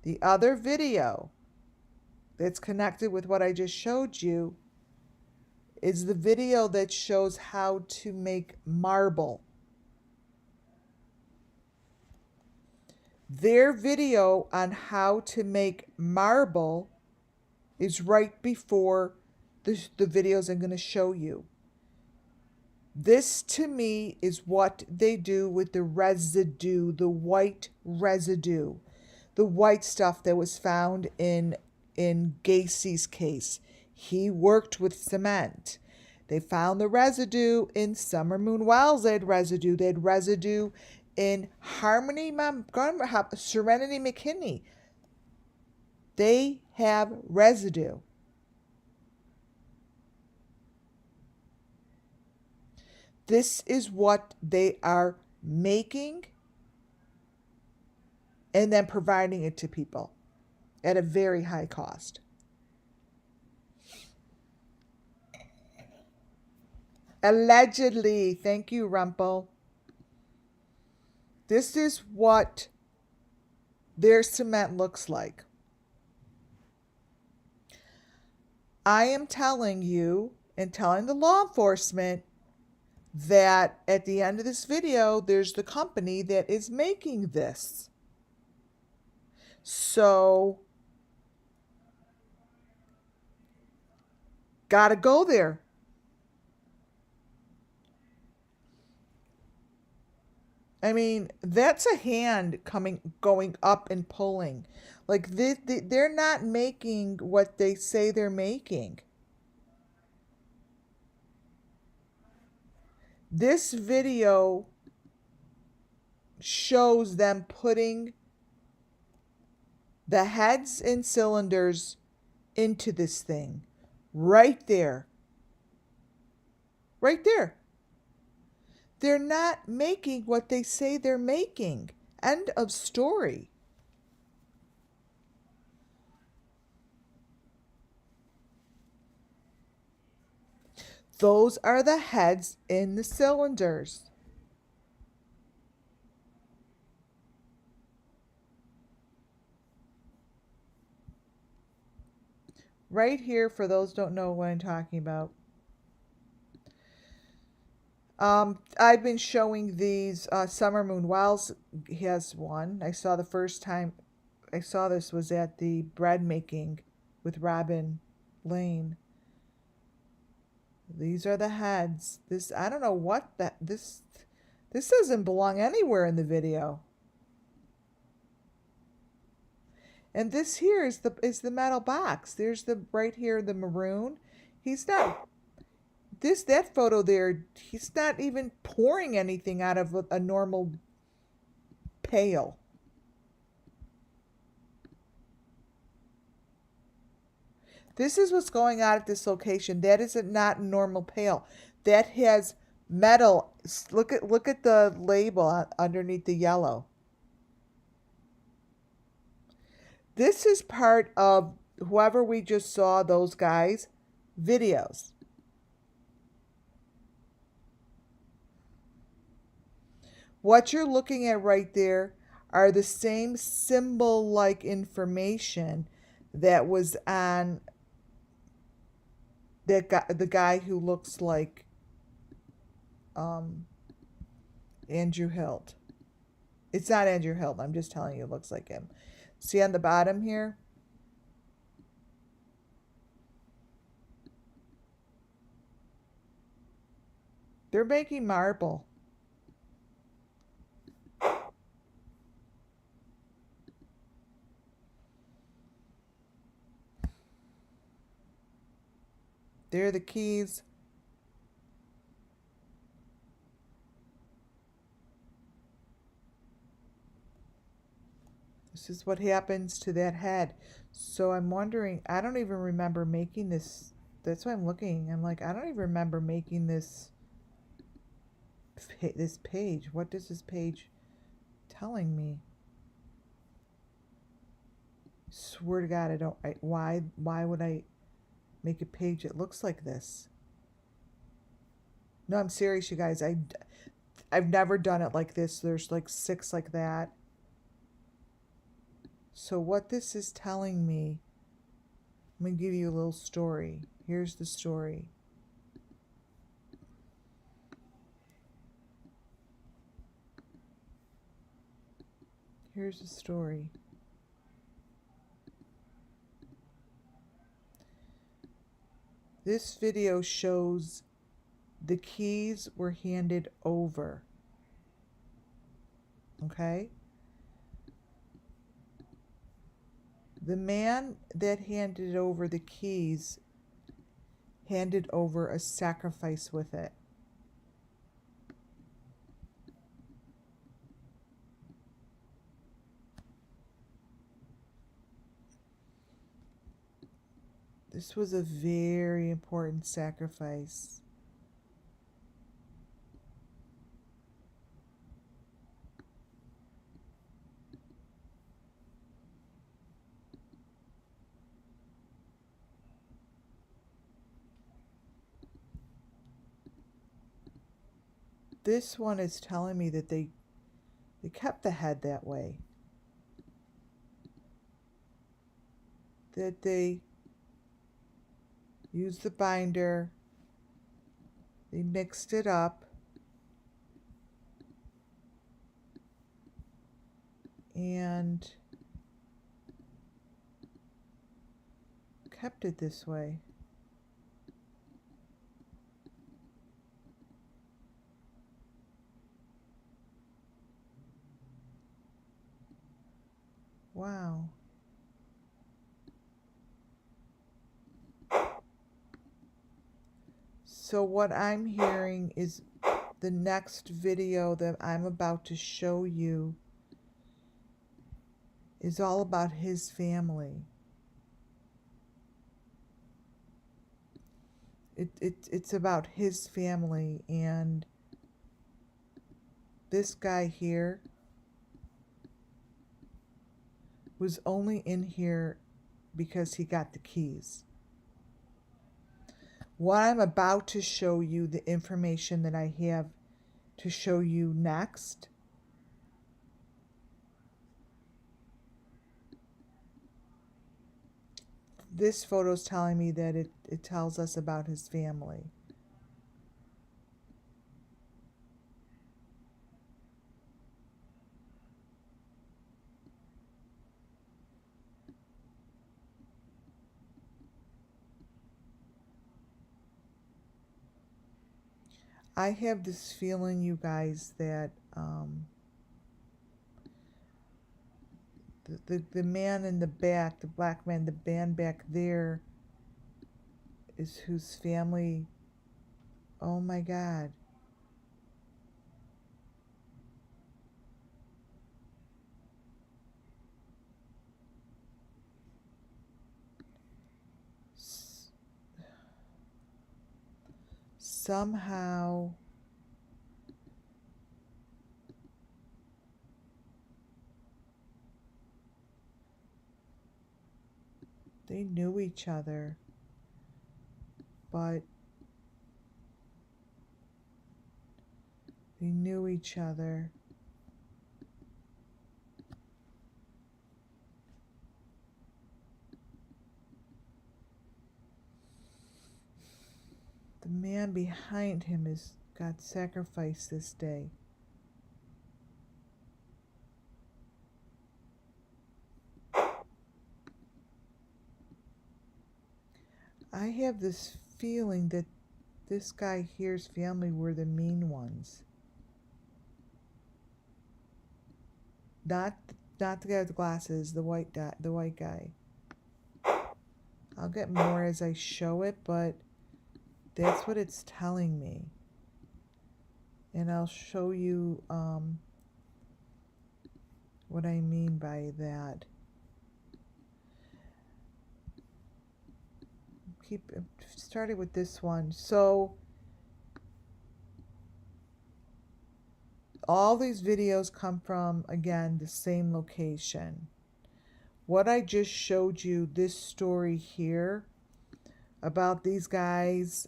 Speaker 1: the other video that's connected with what I just showed you is the video that shows how to make marble. Their video on how to make marble is right before the videos I'm going to show you. This, to me, is what they do with the residue, the white residue, the white stuff that was found in Gacy's case. He worked with cement. They found the residue in Summer Moon Wells. They had residue. They had residue in Serenity McKinney. They have residue. This is what they are making and then providing it to people at a very high cost. Allegedly. Thank you, Rumpel. This is what their cement looks like. I am telling you and telling the law enforcement that at the end of this video, there's the company that is making this. So, gotta go there. I mean, that's a hand going up and pulling. Like, they're not making what they say they're making. This video shows them putting the heads and cylinders into this thing. Right there. Right there. They're not making what they say they're making. End of story. Those are the heads in the cylinders. Right here, for those who don't know what I'm talking about. I've been showing these. Summer Moon Wells has one. I saw the first time I saw this was at the bread making with Robin Lane. These are the heads. This, I don't know what that, this doesn't belong anywhere in the video. And this here is the metal box. There's the right here, the maroon. He's not, that photo there, he's not even pouring anything out of a normal pail. This is what's going on at this location. That is not a normal pail. That has metal. Look at the label underneath the yellow. This is part of whoever we just saw, those guys' videos. What you're looking at right there are the same symbol-like information that was on that guy, the guy who looks like Andrew Hilt. It's not Andrew Hilt. I'm just telling you, it looks like him. See on the bottom here? They're making marble. There are the keys. This is what happens to that head. So I'm wondering, I don't even remember making this That's why I'm looking. I'm like, I don't even remember making this page. What does this page telling me? Swear to God, I don't. Why would I make a page that looks like this? No, I'm serious, you guys. I've never done it like this. There's like 6 like that. So what this is telling me, I'm gonna give you a little story. Here's the story. Here's the story. This video shows the keys were handed over. Okay? The man that handed over the keys handed over a sacrifice with it. This was a very important sacrifice. This one is telling me that they kept the head that way. That they used the binder, they mixed it up, and kept it this way. Wow. So what I'm hearing is the next video that I'm about to show you is all about his family. It's about his family, and this guy here was only in here because he got the keys. What I'm about to show you, the information that I have to show you next, this photo is telling me that it tells us about his family. I have this feeling, you guys, that the man in the back, the black man, the man back there, is whose family. Oh my God. Somehow they knew each other, but they knew each other. The man behind him got sacrificed this day. I have this feeling that this guy here's family were the mean ones. Not the guy with the glasses, the white guy. I'll get more as I show it, but that's what it's telling me. And I'll show you what I mean by that. keep starting with this one. So all these videos come from, again, the same location. What I just showed you, this story here about these guys,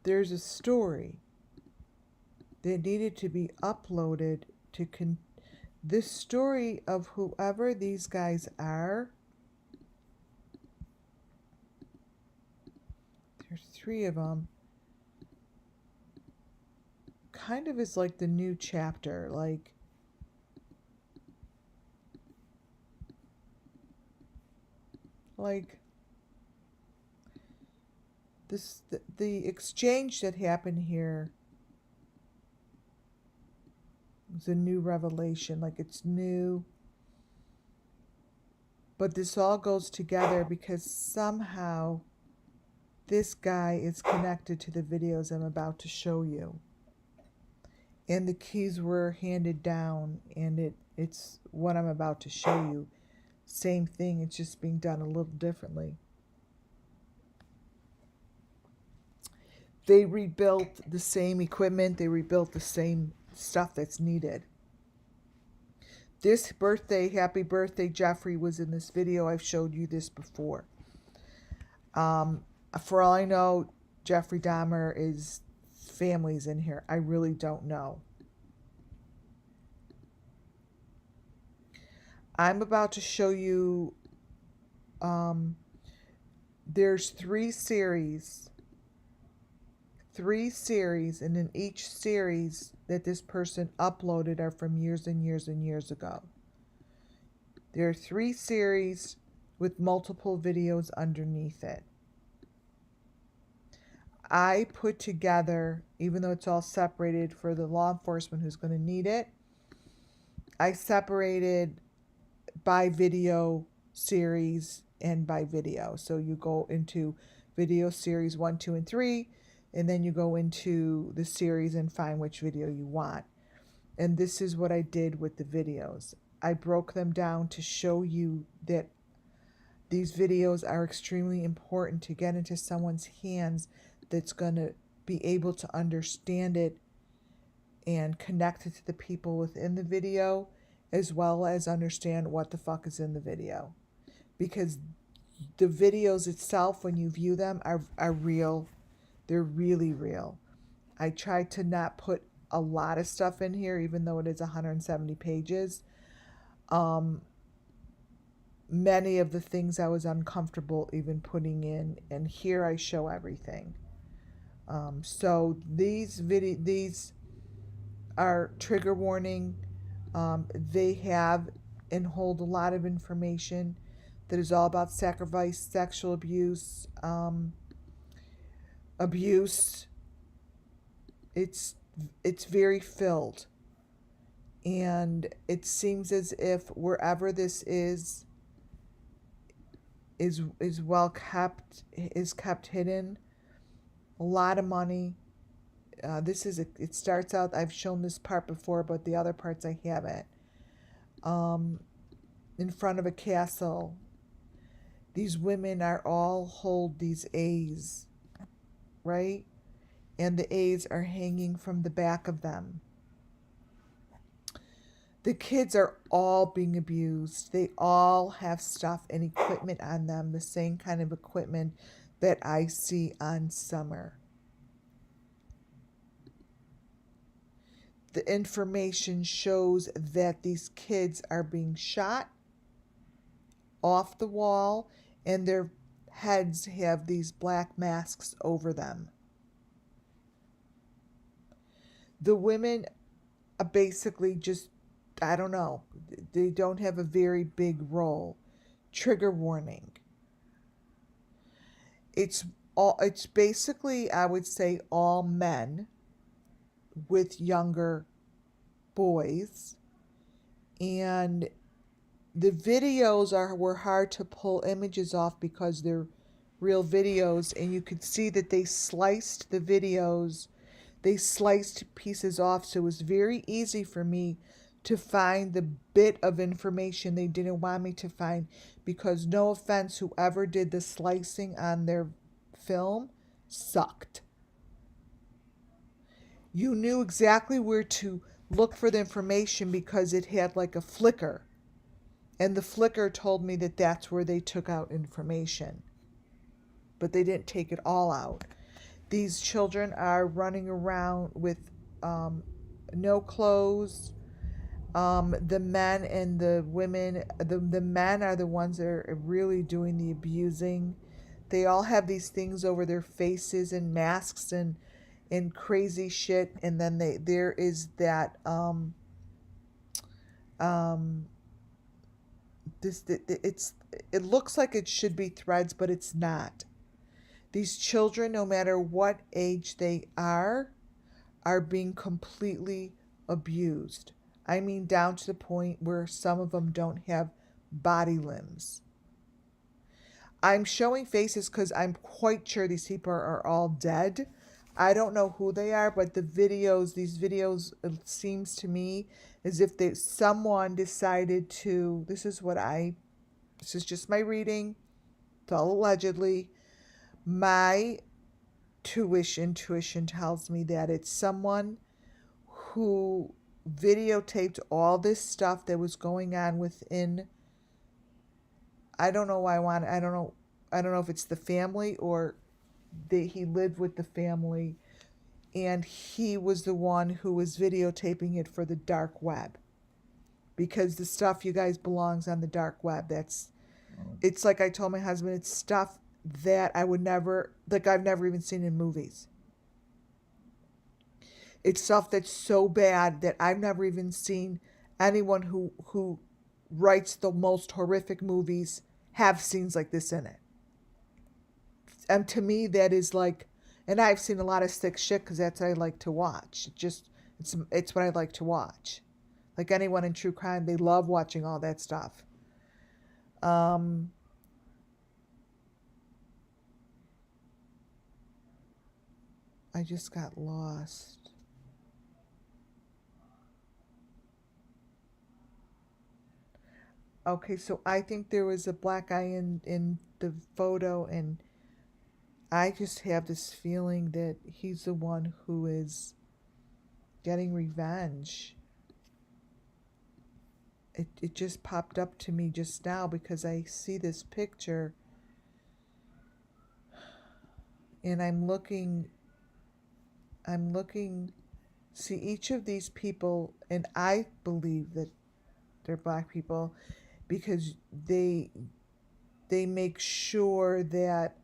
Speaker 1: there's a story that needed to be uploaded to this story of whoever these guys are. There's 3 of them. Kind of is like the new chapter, like this, the exchange that happened here is a new revelation, like it's new, but this all goes together because somehow this guy is connected to the videos I'm about to show you. And the keys were handed down, and it's what I'm about to show you. Same thing, it's just being done a little differently. They rebuilt the same equipment, they rebuilt the same stuff that's needed. This birthday, happy birthday, Jeffrey, was in this video. I've showed you this before. For all I know, Jeffrey Dahmer is families in here. I really don't know. I'm about to show you, there's 3 series, and in each series that this person uploaded are from years and years and years ago. There are 3 series with multiple videos underneath it. I put together, even though it's all separated for the law enforcement who's going to need it, I separated by video series and by video. So you go into video series 1, 2, and 3, and then you go into the series and find which video you want. And this is what I did with the videos. I broke them down to show you that these videos are extremely important to get into someone's hands that's going to be able to understand it and connect it to the people within the video, as well as understand what the fuck is in the video. Because the videos itself, when you view them, are real. They're really real. I tried to not put a lot of stuff in here, even though it is 170 pages. Many of the things I was uncomfortable even putting in, and here I show everything. So these are trigger warning. They have and hold a lot of information that is all about sacrifice, sexual abuse, It's very filled, and it seems as if wherever this is well kept, is kept hidden. A lot of money. It starts out, I've shown this part before, but the other parts I haven't. In front of a castle. These women all hold these A's, right? And the A's are hanging from the back of them. The kids are all being abused. They all have stuff and equipment on them, the same kind of equipment that I see on Summer. The information shows that these kids are being shot off the wall, and their heads have these black masks over them. The women are basically just, I don't know, they don't have a very big role. Trigger warning. It's basically, I would say, all men with younger boys, and the videos were hard to pull images off because they're real videos, and you could see that they sliced the videos, they sliced pieces off, so it was very easy for me to find the bit of information they didn't want me to find, because no offense, whoever did the slicing on their film sucked. You knew exactly where to look for the information because it had like a flicker. And the flicker told me that that's where they took out information. But they didn't take it all out. These children are running around with no clothes. The men and the women, the men are the ones that are really doing the abusing. They all have these things over their faces and masks and crazy shit. And then there is that it looks like it should be threads, but it's not. These children, no matter what age they are being completely abused. I mean, down to the point where some of them don't have body limbs. I'm showing faces because I'm quite sure these people are all dead. I don't know who they are, but these videos, it seems to me as if someone decided to, this is just my reading, it's all allegedly. My intuition tells me that it's someone who videotaped all this stuff that was going on within. I don't know why I don't know if it's the family or he lived with the family, and he was the one who was videotaping it for the dark web, because the stuff, you guys, belongs on the dark web. It's like I told my husband, it's stuff that I would never, like, I've never even seen in movies. It's stuff that's so bad that I've never even seen anyone who writes the most horrific movies have scenes like this in it. And to me, that is like, and I've seen a lot of sick shit because that's what I like to watch. It's what I like to watch. Like anyone in true crime, they love watching all that stuff. I just got lost. Okay, so I think there was a black guy in the photo, and I just have this feeling that he's the one who is getting revenge. It just popped up to me just now because I see this picture, and I'm looking, see each of these people, and I believe that they're black people because they make sure that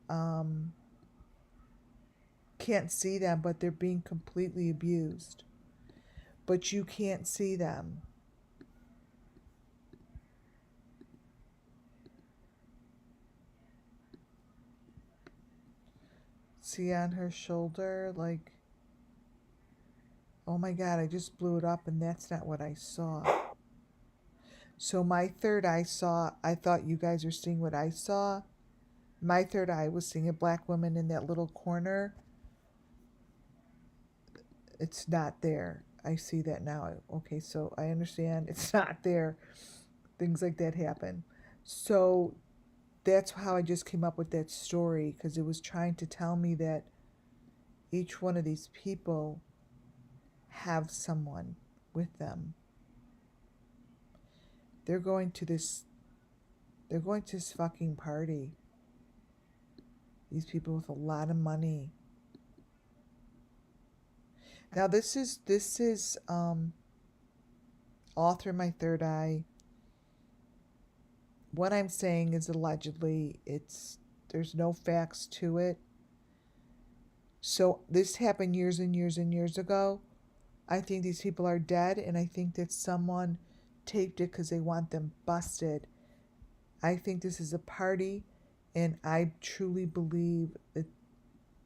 Speaker 1: can't see them, but they're being completely abused. But you can't see them. See on her shoulder, like, oh my God, I just blew it up and that's not what I saw. So my third eye saw, I thought you guys were seeing what I saw. My third eye was seeing a black woman in that little corner. It's not there. I see that now. Okay, so I understand it's not there. Things like that happen. So that's how I just came up with that story, because it was trying to tell me that each one of these people have someone with them. They're going to this fucking party. These people with a lot of money. Now this is all through my third eye. What I'm saying is allegedly. There's no facts to it. So this happened years and years and years ago. I think these people are dead, and I think that someone taped it because they want them busted. I think this is a party, and I truly believe that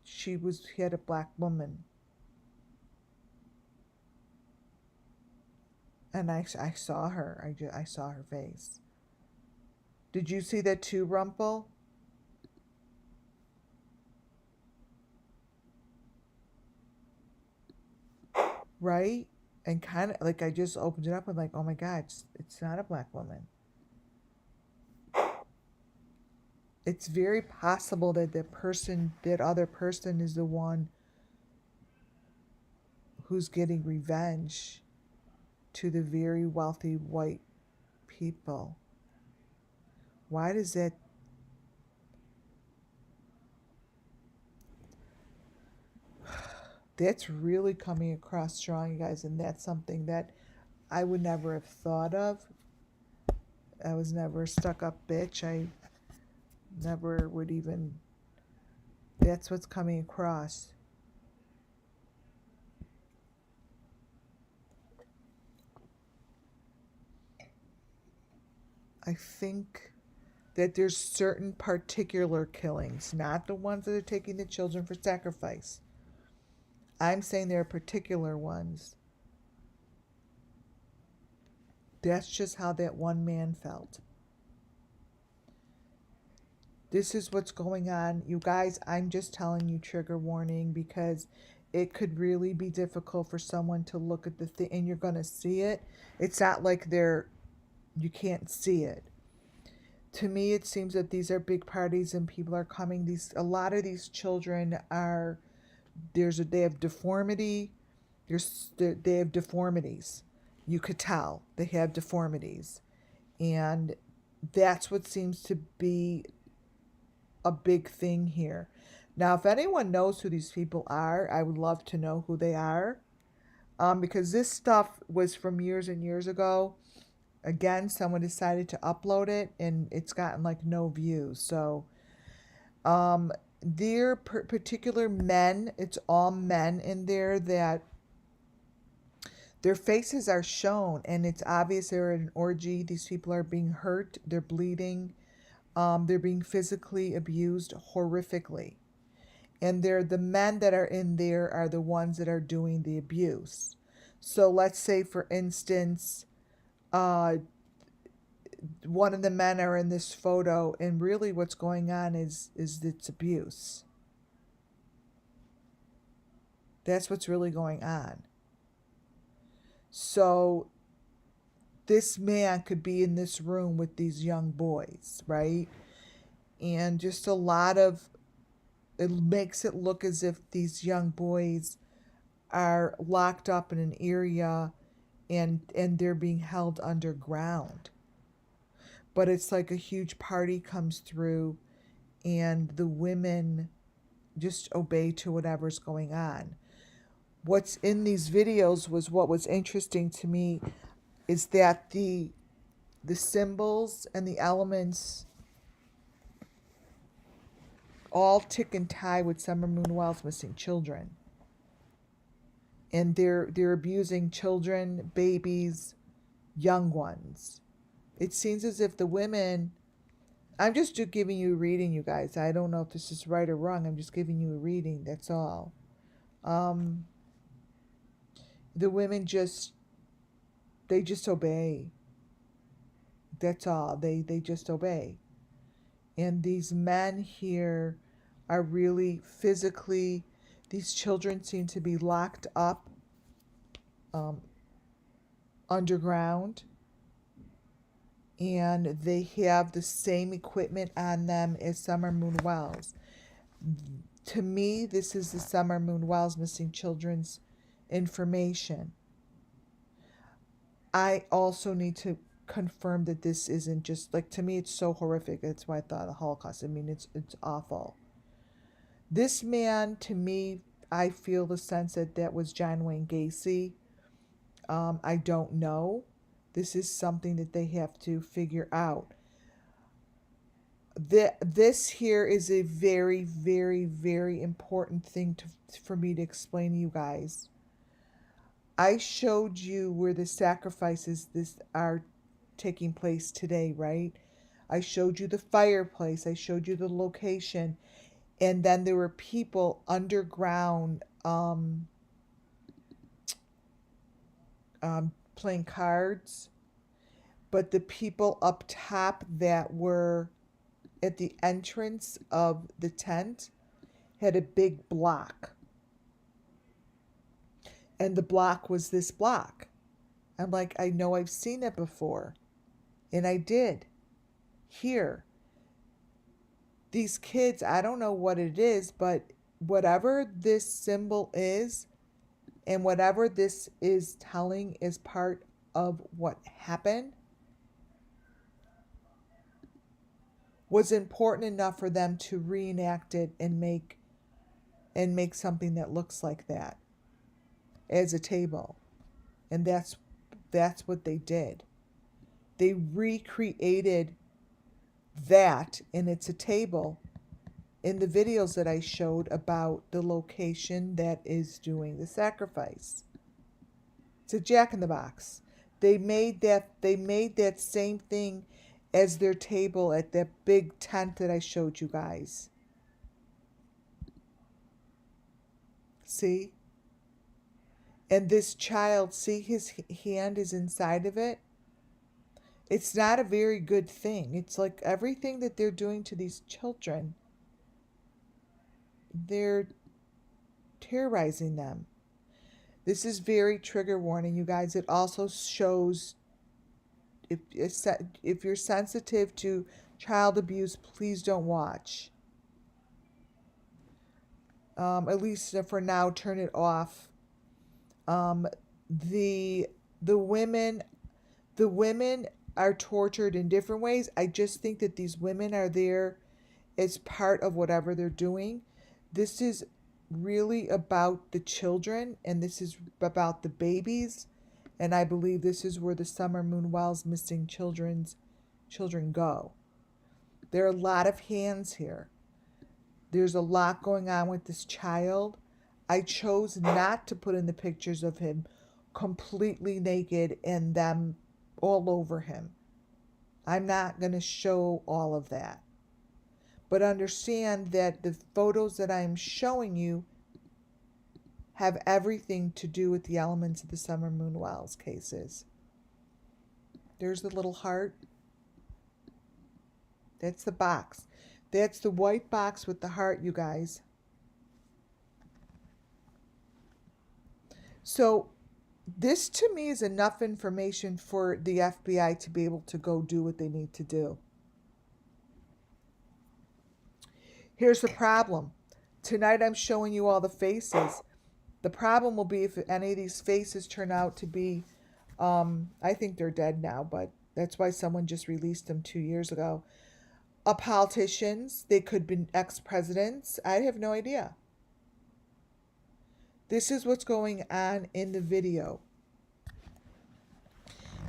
Speaker 1: she had a black woman. And I saw her. I saw her face. Did you see that too, Rumpel? Right? And kind of like I just opened it up and like, oh my God, it's not a black woman. It's very possible that that other person is the one who's getting revenge to the very wealthy white people. Why does that? That's really coming across strong, you guys, and that's something that I would never have thought of. I was never a stuck up bitch. I never would even. That's what's coming across. I think that there's certain particular killings, not the ones that are taking the children for sacrifice. I'm saying there are particular ones. That's just how that one man felt. This is what's going on. You guys, I'm just telling you, trigger warning, because it could really be difficult for someone to look at the thing and you're going to see it. It's not like you can't see it. To me, it seems that these are big parties and people are coming. A lot of these children are, they have deformity. They have deformities. You could tell they have deformities. And that's what seems to be a big thing here. Now, if anyone knows who these people are, I would love to know who they are. Because this stuff was from years and years ago. Again, someone decided to upload it and it's gotten like no views. So, they're particular men, it's all men in there that their faces are shown and it's obvious they're at an orgy. These people are being hurt, they're bleeding, they're being physically abused horrifically. And the men that are in there are the ones that are doing the abuse. So let's say, for instance, one of the men are in this photo, and really what's going on is it's abuse. That's what's really going on. So this man could be in this room with these young boys, right? And just a lot of it makes it look as if these young boys are locked up in an area and they're being held underground. But it's like a huge party comes through and the women just obey to whatever's going on. What's in these videos was what was interesting to me is that the symbols and the elements all tick and tie with Summer Moon Wells missing children. And they're abusing children, babies, young ones. It seems as if the women, I'm just giving you a reading, you guys. I don't know if this is right or wrong. I'm just giving you a reading, that's all. The women they just obey. That's all. They just obey. And these men here are really physically, these children seem to be locked up underground. And they have the same equipment on them as Summer Moon Wells. To me, this is the Summer Moon Wells missing children's information. I also need to confirm that this isn't just like, to me it's so horrific. That's why I thought of the Holocaust. I mean, it's awful. This man, to me, I feel the sense that was John Wayne Gacy. I don't know. This is something that they have to figure out. This here is a very, very, very important thing for me to explain to you guys. I showed you where the sacrifices are taking place today, right? I showed you the fireplace. I showed you the location. And then there were people underground playing cards. But the people up top that were at the entrance of the tent had a big block. And the block was this block. I'm like, I know I've seen it before. And I did. Here. These kids, I don't know what it is, but whatever this symbol is and whatever this is telling is part of what happened was important enough for them to reenact it and make something that looks like that as a table. And that's what they did. They recreated that, and it's a table in the videos that I showed about the location that is doing the sacrifice. It's a Jack-in-the-Box. They made that same thing as their table at that big tent that I showed you guys. See? And this child, see his hand is inside of it? It's not a very good thing. It's like everything that they're doing to these children, they're terrorizing them. This is very trigger warning, you guys. It also shows if you're sensitive to child abuse, please don't watch. At least for now, turn it off. The women are tortured in different ways. I just think that these women are there as part of whatever they're doing. This is really about the children, and this is about the babies, and I believe this is where the Summer Moon Wells missing children go. There are a lot of hands here. There's a lot going on with this child. I chose not to put in the pictures of him completely naked and them all over him. I'm not going to show all of that. But understand that the photos that I'm showing you have everything to do with the elements of the Summer Moon Wells cases. There's the little heart. That's the box. That's the white box with the heart, you guys. So this to me is enough information for the FBI to be able to go do what they need to do. Here's the problem. Tonight I'm showing you all the faces. The problem will be if any of these faces turn out to be, I think they're dead now, but that's why someone just released them 2 years ago. Politicians, they could be ex-presidents. I have no idea. This is what's going on in the video.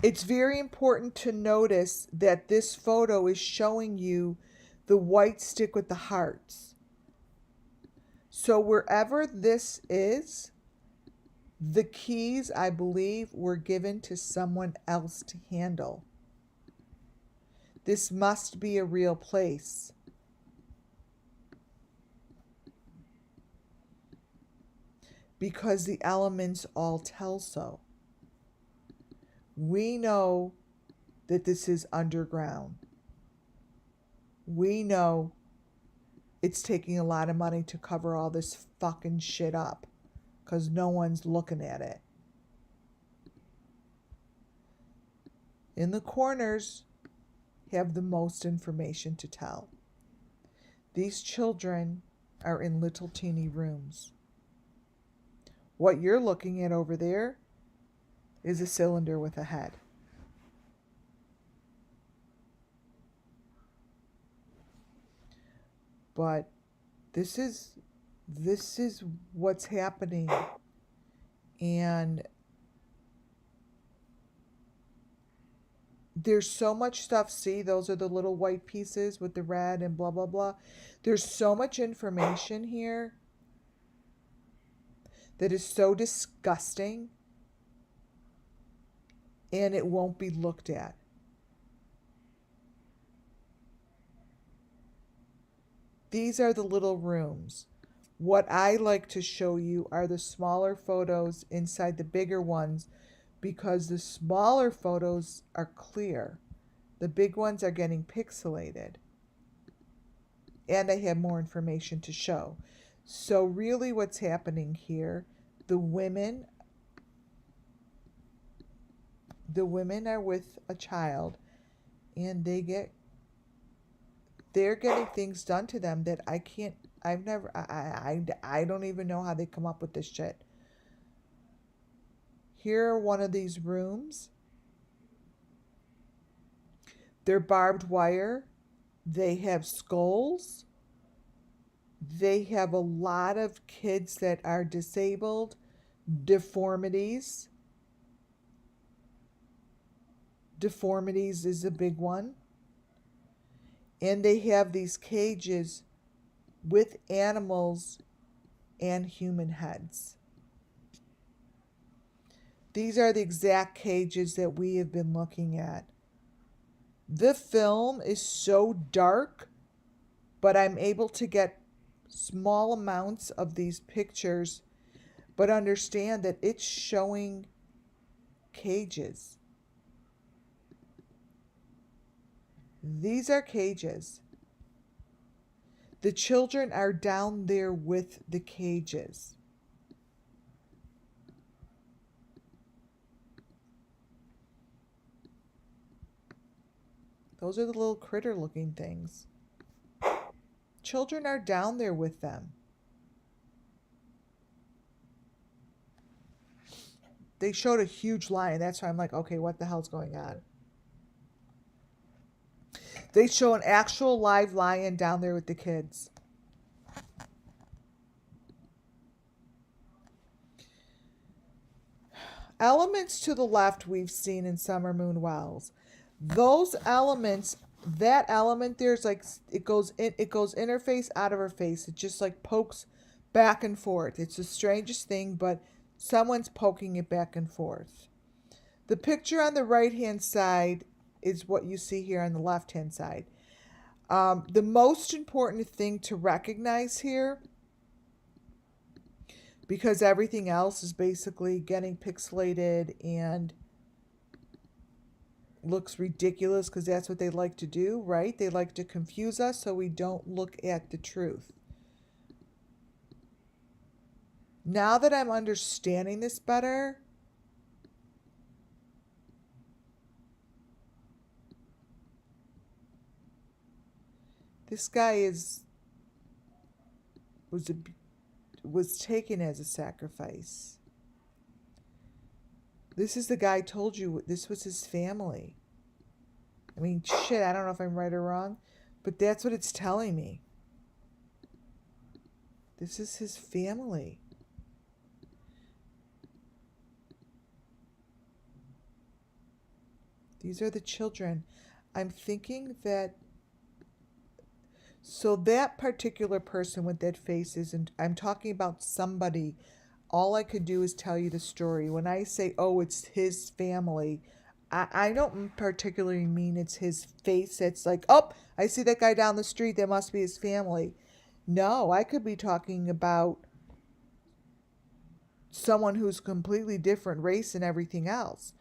Speaker 1: It's very important to notice that this photo is showing you the white stick with the hearts. So wherever this is, the keys, I believe, were given to someone else to handle. This must be a real place. Because the elements all tell so. We know that this is underground. We know it's taking a lot of money to cover all this fucking shit up because no one's looking at it. In the corners have the most information to tell. These children are in little teeny rooms. What you're looking at over there is a cylinder with a head. But this is what's happening. And there's so much stuff. See, those are the little white pieces with the red and blah, blah, blah. There's so much information here that is so disgusting, and it won't be looked at. These are the little rooms. What I like to show you are the smaller photos inside the bigger ones because the smaller photos are clear. The big ones are getting pixelated. And I have more information to show. So really what's happening here, the women The women are with a child, and they're getting things done to them that I can't. I've never. I don't even know how they come up with this shit. Here are one of these rooms. They're barbed wire. They have skulls. They have a lot of kids that are disabled, deformities. Deformities is a big one. And they have these cages with animals and human heads. These are the exact cages that we have been looking at. The film is so dark, but I'm able to get small amounts of these pictures, but understand that it's showing cages. These are cages. The children are down there with the cages. Those are the little critter looking things. Children are down there with them. They showed a huge lion. That's why I'm like, okay, what the hell's going on? They show an actual live lion down there with the kids. Elements to the left we've seen in Summer Moon Wells. Those elements, that element there's like it goes interface out of her face. It just like pokes back and forth. It's the strangest thing, but someone's poking it back and forth. The picture on the right hand side is what you see here on the left hand side. The most important thing to recognize here, because everything else is basically getting pixelated and looks ridiculous because that's what they like to do, right? They like to confuse us so we don't look at the truth. Now that I'm understanding this better, this guy was taken as a sacrifice. This is the guy I told you this was his family. I mean, shit, I don't know if I'm right or wrong, but that's what it's telling me. This is his family. These are the children. I'm thinking that. So that particular person with that face isn't. I'm talking about somebody. All I could do is tell you the story. When I say, oh, it's his family, I don't particularly mean it's his face. It's like, oh, I see that guy down the street. That must be his family. No, I could be talking about someone who's completely different race and everything else.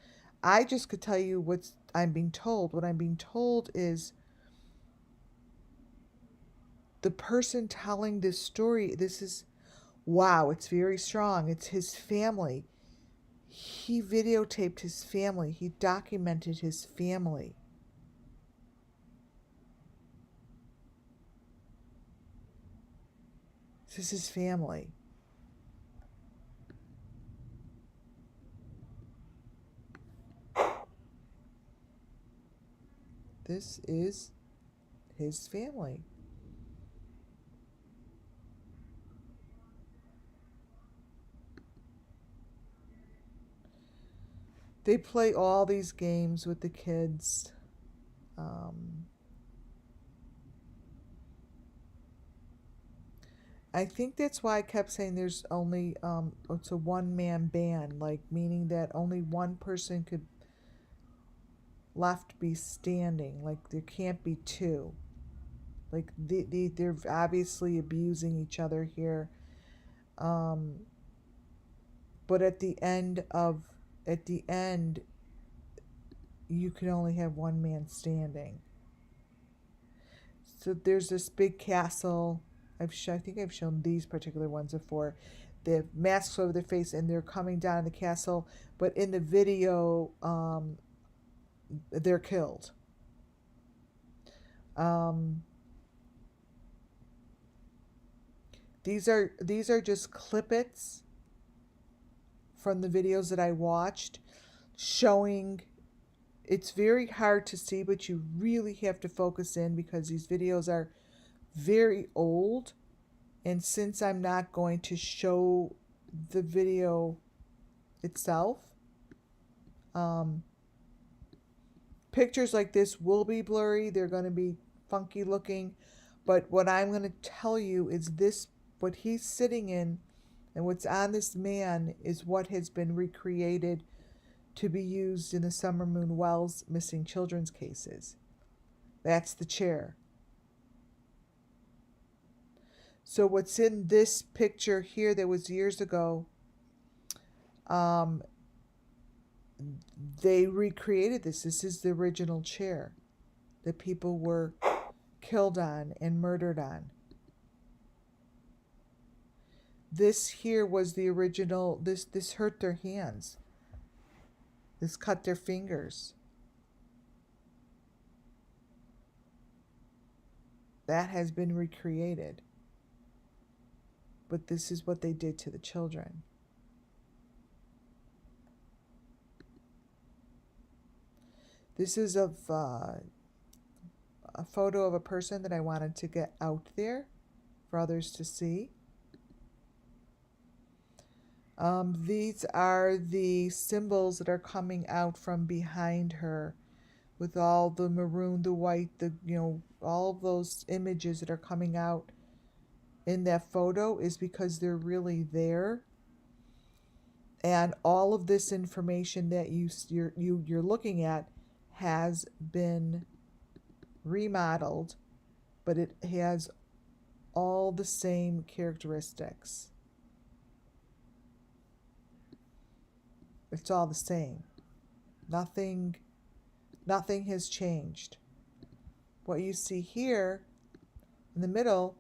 Speaker 1: I just could tell you what I'm being told. What I'm being told is the person telling this story, this is, wow, it's very strong. It's his family. He videotaped his family. He documented his family. This is his family. This is his family. They play all these games with the kids. I think that's why I kept saying there's only it's a one-man band, like meaning that only one person could left be standing. Like there can't be two. Like they're obviously abusing each other here. Um, but at the end, you can only have one man standing. So there's this big castle. I think I've shown these particular ones before. they have masks over their face and they're coming down the castle, but in the video, they're killed. Um, these are just clippets from the videos that I watched, showing. It's very hard to see, but you really have to focus in because these videos are very old. And since I'm not going to show the video itself, um, pictures like this will be blurry. They're going to be funky looking. But what I'm going to tell you is this, what he's sitting in and what's on this man is what has been recreated to be used in the Summer Moon Wells missing children's cases. That's the chair. So what's in this picture here that was years ago, they recreated this. This is the original chair that people were killed on and murdered on. This here was the original. This hurt their hands. This cut their fingers. That has been recreated. But this is what they did to the children. This is of a photo of a person that I wanted to get out there for others to see. These are the symbols that are coming out from behind her, with all the maroon, the white, all of those images that are coming out in that photo is because they're really there. And all of this information that you're looking at has been remodeled, but it has all the same characteristics. It's all the same. Nothing has changed. What you see here in the middle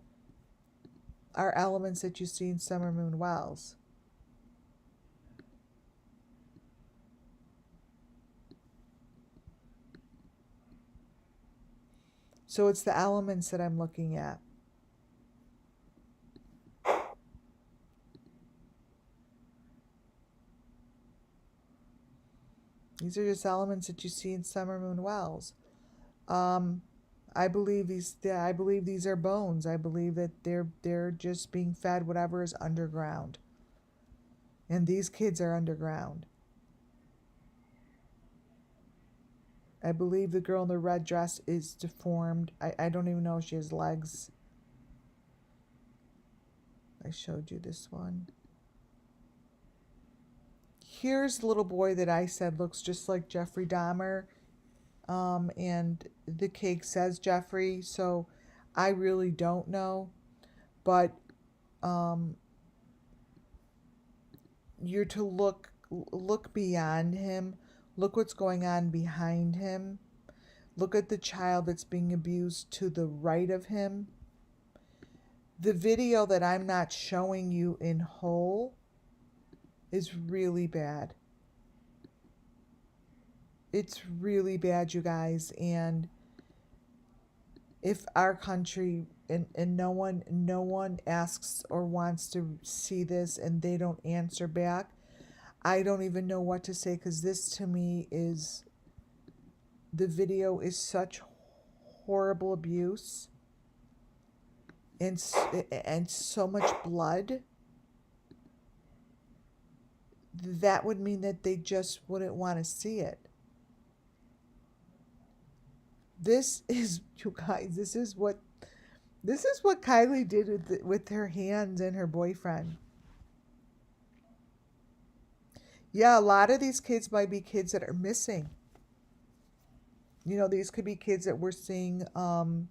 Speaker 1: are elements that you see in Summer Moon Wells. So it's the elements that I'm looking at. These are just elements that you see in Summer Moon Wells. I believe these are bones. I believe that they're just being fed whatever is underground. And these kids are underground. I believe the girl in the red dress is deformed. I don't even know if she has legs. I showed you this one. Here's the little boy that I said looks just like Jeffrey Dahmer. And the cake says Jeffrey, so I really don't know. But you're to look beyond him. Look what's going on behind him. Look at the child that's being abused to the right of him. The video that I'm not showing you in whole is really bad. It's really bad, you guys. And if our country and no one asks or wants to see this and they don't answer back, I don't even know what to say, because this to me is, the video is such horrible abuse and so much blood. That would mean that they just wouldn't want to see it. This is, you guys, this is what Kylie did with her hands and her boyfriend. Yeah, a lot of these kids might be kids that are missing. These could be kids that we're seeing are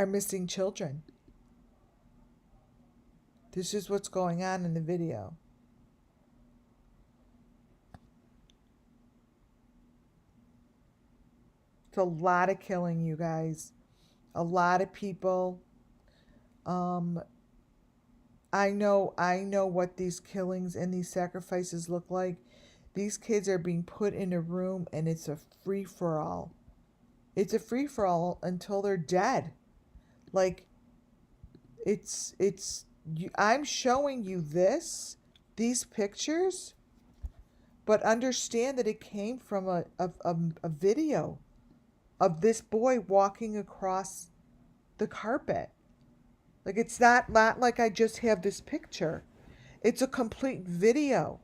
Speaker 1: missing children. This is what's going on in the video. It's a lot of killing, you guys. A lot of people. I know what these killings and these sacrifices look like. These kids are being put in a room and it's a free for all. It's a free for all until they're dead. Like I'm showing you these pictures, but understand that it came from a video of this boy walking across the carpet. Like it's not like I just have this picture. It's a complete video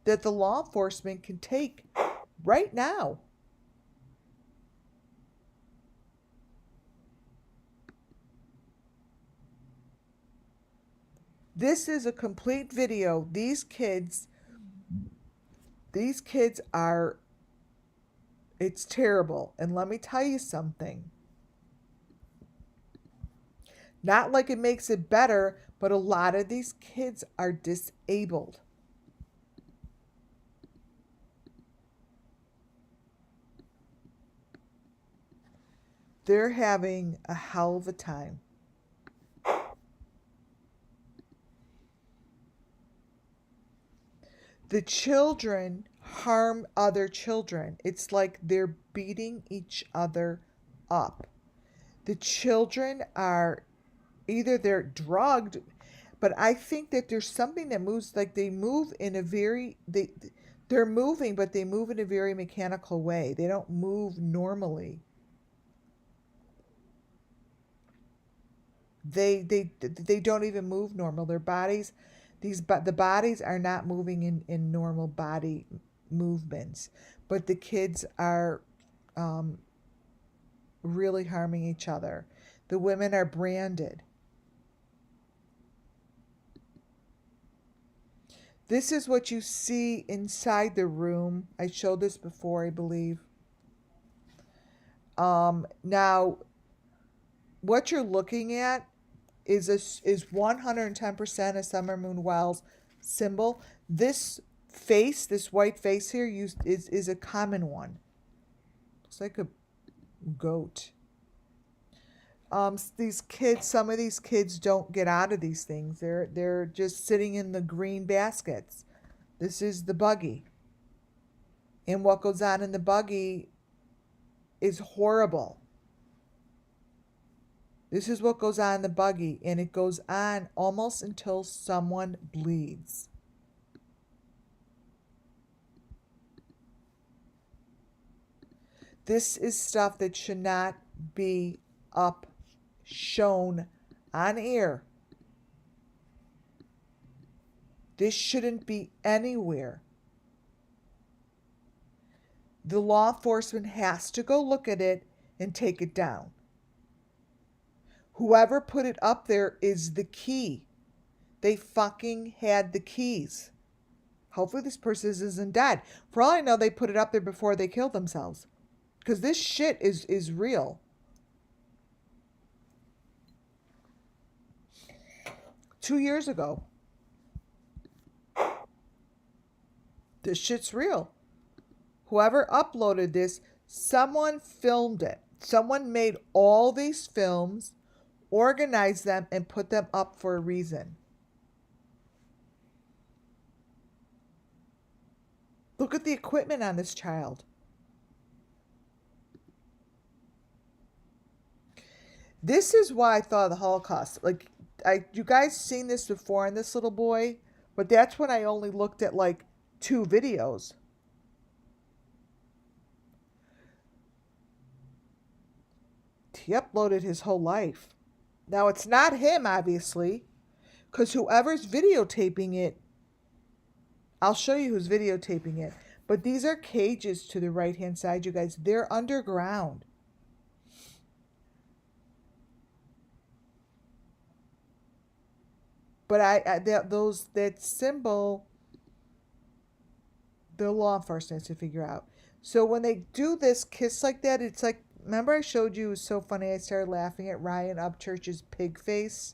Speaker 1: that the law enforcement can take right now. This is a complete video. These kids are, it's terrible. And let me tell you something. Not like it makes it better, but a lot of these kids are disabled. They're having a hell of a time. The children harm other children. It's like they're beating each other up. The children are either they're drugged, but I think that there's something that moves, like they move in a very they're moving, but they move in a very mechanical way. They don't move normally. They don't even move normal. Their bodies, the bodies are not moving in normal body movements, but the kids are um, really harming each other. The women are branded. This is what you see inside the room. I showed this before, I believe. Now, what you're looking at is 110% a Summer Moon Wells symbol. This face, this white face here, is a common one. Looks like a goat. These kids, some of these kids don't get out of these things. They're just sitting in the green baskets. This is the buggy. And what goes on in the buggy is horrible. This is what goes on in the buggy, and it goes on almost until someone bleeds. This is stuff that should not be up shown on air. This shouldn't be anywhere. The law enforcement has to go look at it and take it down. Whoever put it up there is the key. They fucking had the keys. Hopefully this person isn't dead. For all I know, they put it up there before they killed themselves. Because this shit is real. 2 years ago. This shit's real. Whoever uploaded this, someone filmed it. Someone made all these films, organized them, and put them up for a reason. Look at the equipment on this child. This is why I thought of the Holocaust. Like, you guys seen this before in this little boy, but that's when I only looked at like 2 videos. He uploaded his whole life. Now, it's not him, obviously, because whoever's videotaping it, I'll show you who's videotaping it. But these are cages to the right-hand side, you guys. They're underground. But that symbol, the law enforcement has to figure out. So when they do this kiss like that, it's like, remember I showed you, it was so funny, I started laughing at Ryan Upchurch's pig face?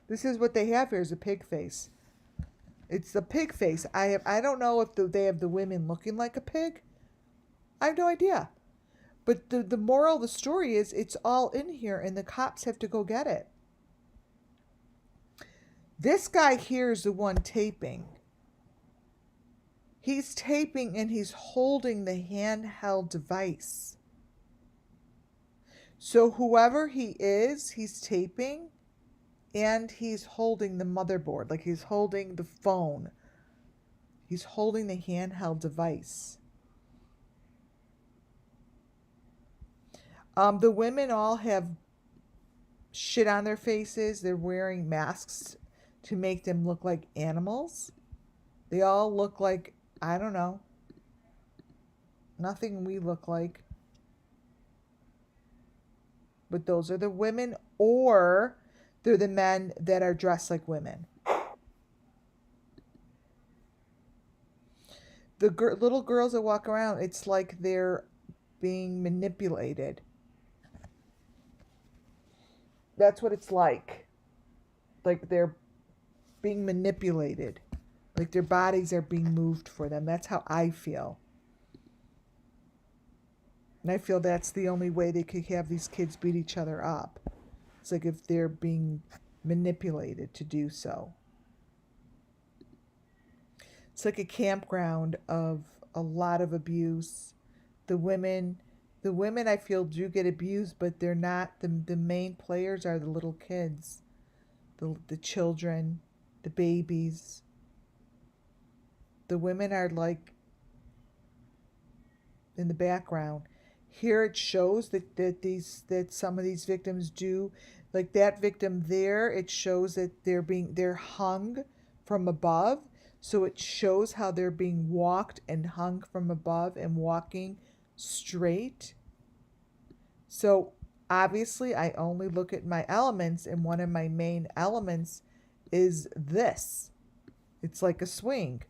Speaker 1: This is what they have here, is a pig face. It's the pig face. I don't know if they have the women looking like a pig. I have no idea. But the moral of the story is it's all in here and the cops have to go get it. This guy here is the one taping. He's taping and he's holding the handheld device. So whoever he is, he's taping and he's holding the motherboard, like he's holding the phone. He's holding the handheld device. The women all have shit on their faces. They're wearing masks to make them look like animals. They all look like, I don't know, nothing we look like. But those are the women, or they're the men that are dressed like women. The little girls that walk around, it's like they're being manipulated. That's what it's like. Like they're being manipulated. Like their bodies are being moved for them. That's how I feel. And I feel that's the only way they could have these kids beat each other up. It's like if they're being manipulated to do so. It's like a campground of a lot of abuse. The women I feel do get abused, but they're not the main players are the little kids, the children, the babies. The women are like in the background. Here it shows that some of these victims do, like that victim there, it shows that they're hung from above. So it shows how they're being walked and hung from above and walking straight. So obviously I only look at my elements, and one of my main elements is this. It's like a swing.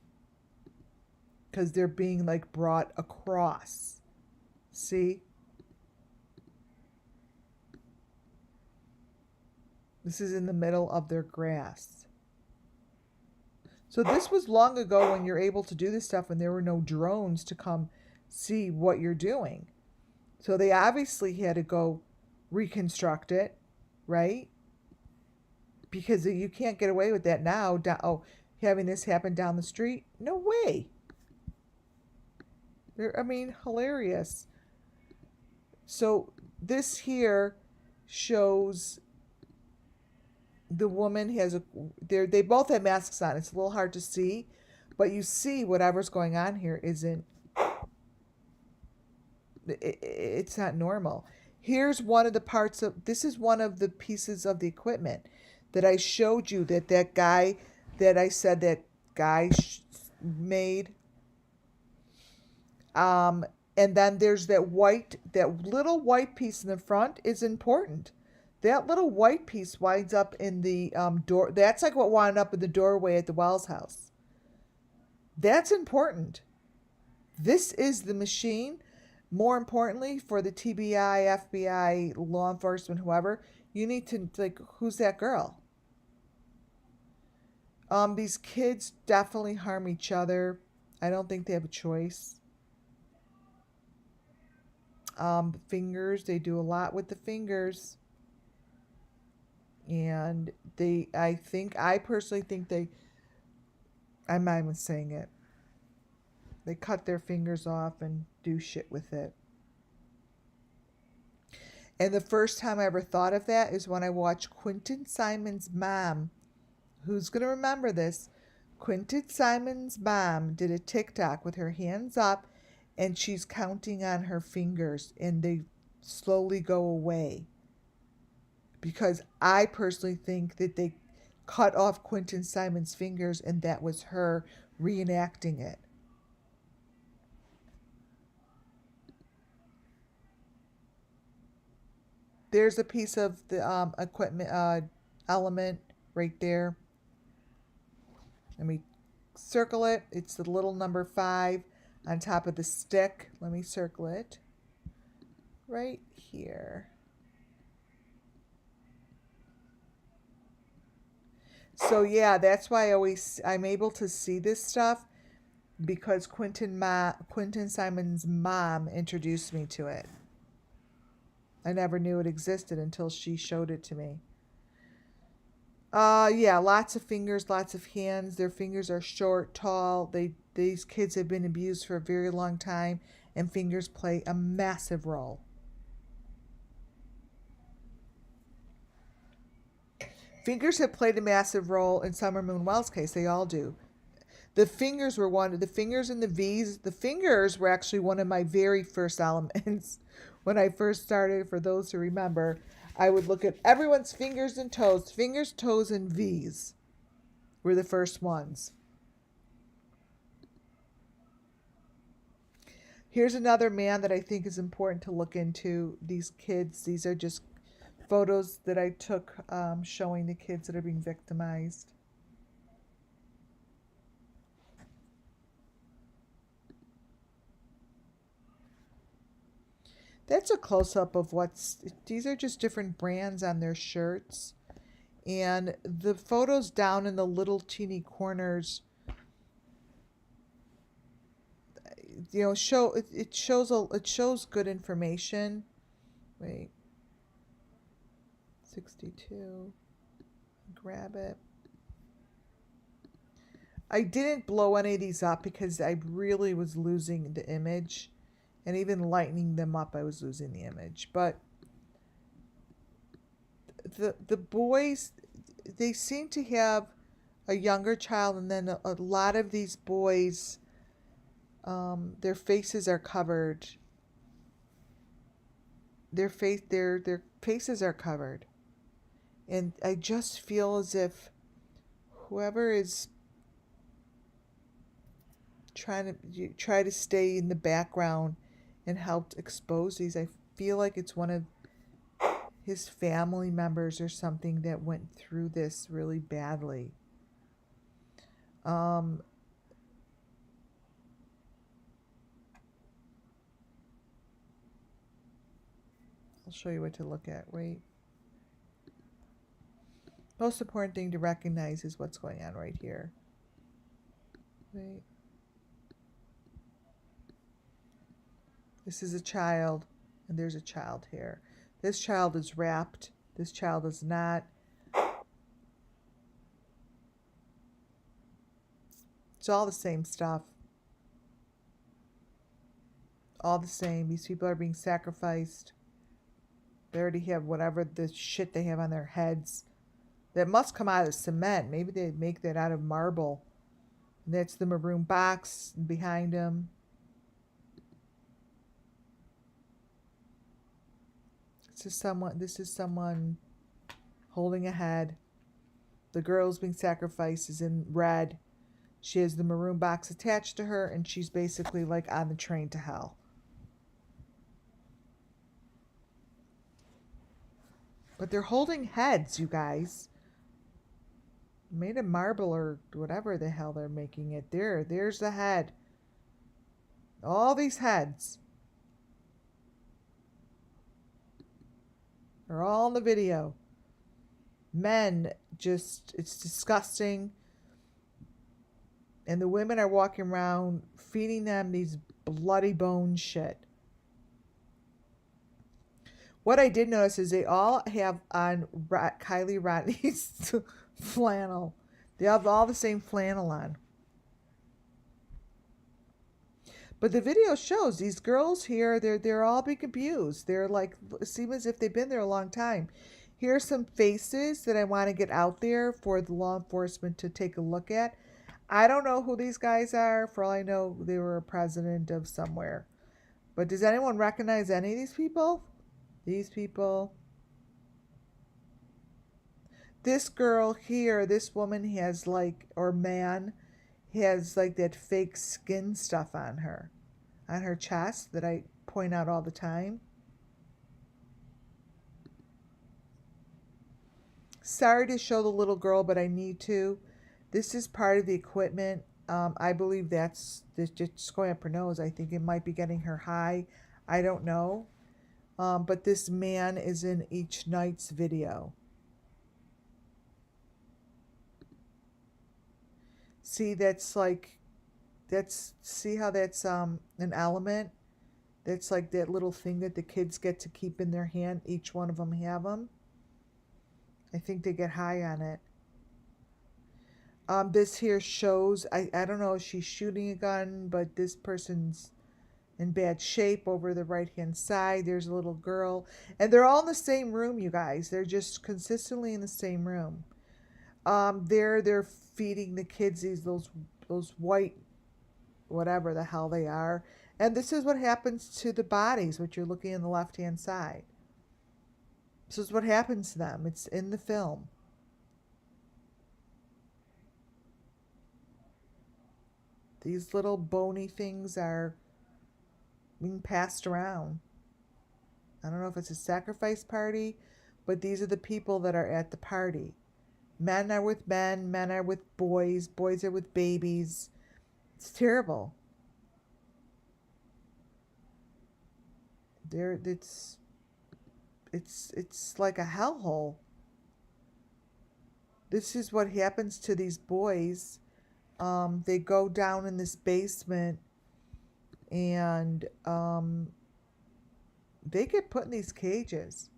Speaker 1: Because they're being like brought across. See? This is in the middle of their grass. So this was long ago when you're able to do this stuff and there were no drones to come see what you're doing. So they obviously had to go reconstruct it, right? Because you can't get away with that now. Having this happen down the street? No way. Hilarious. So this here shows the woman they both have masks on. It's a little hard to see, but you see whatever's going on here it's not normal. Here's one of the parts this is one of the pieces of the equipment that I showed you that guy that I said that guy made. And then there's that little white piece in the front is important. That little white piece winds up in the door. That's like what wound up in the doorway at the Wells house. That's important. This is the machine. More importantly, for the TBI, FBI, law enforcement, whoever, you need to, like, who's that girl? These kids definitely harm each other. I don't think they have a choice. Fingers, they do a lot with the fingers. And I personally think I'm not even saying it. They cut their fingers off and do shit with it. And the first time I ever thought of that is when I watched Quentin Simon's mom. Who's going to remember this? Quentin Simon's mom did a TikTok with her hands up and she's counting on her fingers and they slowly go away. Because I personally think that they cut off Quentin Simon's fingers and that was her reenacting it. There's a piece of the equipment element right there. Let me circle it. It's the little number 5 on top of the stick. Let me circle it right here. So yeah, that's why I'm able to see this stuff because Quentin Simon's mom introduced me to it. I never knew it existed until she showed it to me. Yeah, lots of fingers, lots of hands. Their fingers are short, tall. These kids have been abused for a very long time, and fingers play a massive role. Fingers have played a massive role in Summer Moon Wells' case. They all do. The fingers were one of the fingers and the V's. The fingers were actually one of my very first elements when I first started. For those who remember, I would look at everyone's fingers and toes. Fingers, toes, and V's were the first ones. Here's another man that I think is important to look into. These kids, these are just photos that I took showing the kids that are being victimized. That's a close-up of these are just different brands on their shirts. And the photos down in the little teeny corners, it shows good information. Wait, 62. Grab it. I didn't blow any of these up because I really was losing the image. And even lightening them up, I was losing the image. But the boys, they seem to have a younger child, and then a lot of these boys, their faces are covered. Their faces are covered, and I just feel as if whoever is try to stay in the background and helped expose these. I feel like it's one of his family members or something that went through this really badly. I'll show you what to look at. Wait. Most important thing to recognize is what's going on right here. Wait. This is a child, and there's a child here. This child is wrapped. This child is not. It's all the same stuff. All the same. These people are being sacrificed. They already have whatever the shit they have on their heads. That must come out of cement. Maybe they make that out of marble. And that's the maroon box behind them. This is someone holding a head. The girl's being sacrificed is in red. She has the maroon box attached to her, and she's basically like on the train to hell. But they're holding heads, you guys. Made of marble or whatever the hell they're making it. There's the head. All these heads are all in the video. Men, it's disgusting. And the women are walking around feeding them these bloody bone shit. What I did notice is they all have on Kylie Rodney's flannel. They have all the same flannel on. But the video shows these girls here, they're all being abused. They're like, seem as if they've been there a long time. Here's some faces that I want to get out there for the law enforcement to take a look at. I don't know who these guys are. For all I know, they were a president of somewhere. But does anyone recognize any of these people? These people. This girl here, this woman has like, or man, has like that fake skin stuff on her chest that I point out all the time. Sorry to show the little girl, but I need to. This is part of the equipment. I believe that's just going up her nose. I think it might be getting her high. I don't know. But this man is in each night's video. See, see how that's an element? That's like that little thing that the kids get to keep in their hand. Each one of them have them. I think they get high on it. This here shows, I don't know if she's shooting a gun, but this person's in bad shape over the right hand side. There's a little girl. And they're all in the same room, you guys. They're just consistently in the same room. They're feeding the kids those white whatever the hell they are. And this is what happens to the bodies, which you're looking on the left hand side. This is what happens to them. It's in the film. These little bony things are being passed around. I don't know if it's a sacrifice party, but these are the people that are at the party. Men are with men, men are with boys, boys are with babies. It's terrible. It's like a hellhole. This is what happens to these boys. They go down in this basement and they get put in these cages.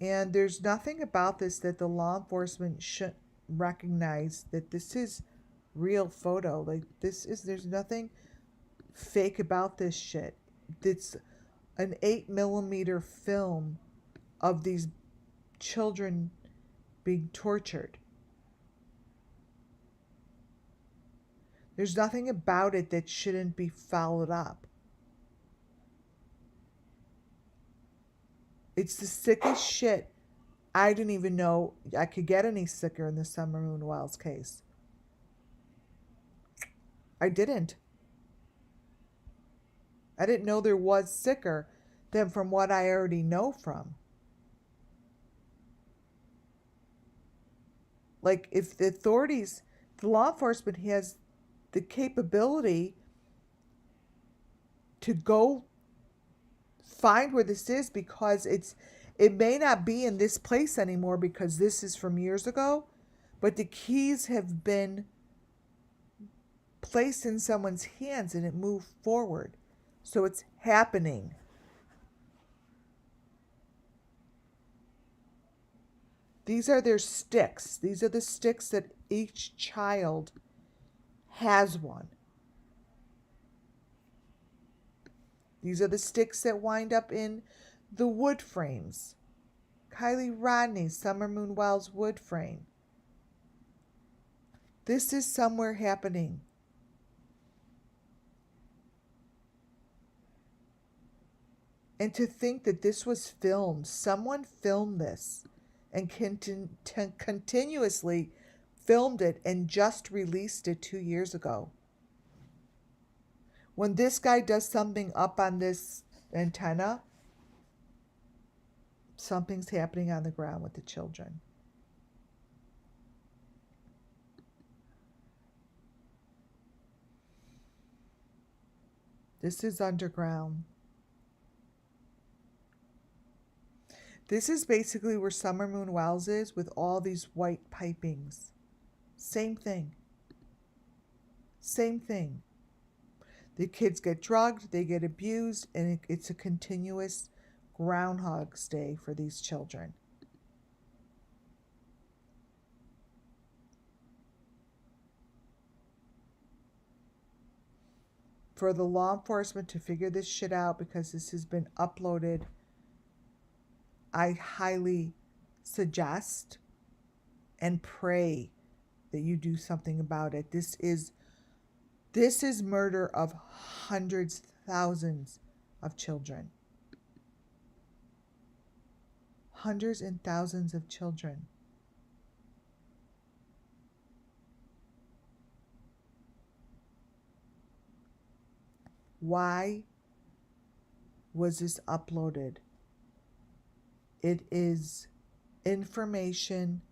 Speaker 1: And there's nothing about this that the law enforcement should recognize that this is real photo. Like there's nothing fake about this shit. It's an 8mm film of these children being tortured. There's nothing about it that shouldn't be followed up. It's the sickest shit. I didn't even know I could get any sicker in the Summer Moon Wells case. I didn't. I didn't know there was sicker than from what I already know from. Like, if the authorities, the law enforcement has the capability to go find where this is, because it may not be in this place anymore because this is from years ago, but the keys have been placed in someone's hands and it moved forward. So it's happening. These are their sticks. These are the sticks that each child has one. These are the sticks that wind up in the wood frames. Kylie Rodney's Summer Moon Wells wood frame. This is somewhere happening. And to think that this was filmed, someone filmed this and continuously filmed it and just released it 2 years ago. When this guy does something up on this antenna, something's happening on the ground with the children. This is underground. This is basically where Summer Moon Wells is, with all these white pipings. Same thing. Same thing. The kids get drugged, they get abused, and it's a continuous Groundhog's Day for these children. For the law enforcement to figure this shit out, because this has been uploaded, I highly suggest and pray that you do something about it. This is murder of hundreds, thousands of children. Hundreds and thousands of children. Why was this uploaded? It is information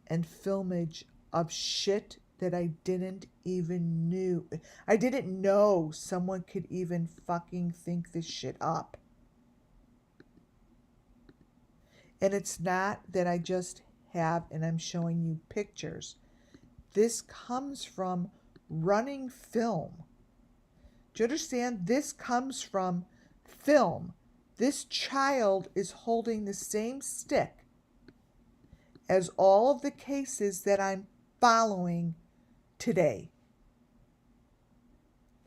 Speaker 1: and filmage of shit that I didn't even knew. I didn't know someone could even fucking think this shit up. And it's not that I just have and I'm showing you pictures. This comes from running film. Do you understand? This comes from film. This child is holding the same stick as all of the cases that I'm following today.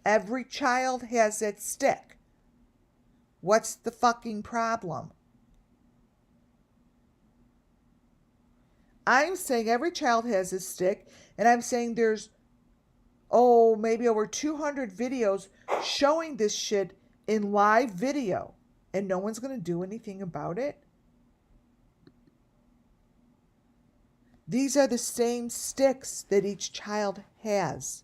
Speaker 1: Every child has that stick. What's the fucking problem? I'm saying every child has a stick, and I'm saying there's, maybe over 200 videos showing this shit in live video, and no one's going to do anything about it. These are the same sticks that each child has.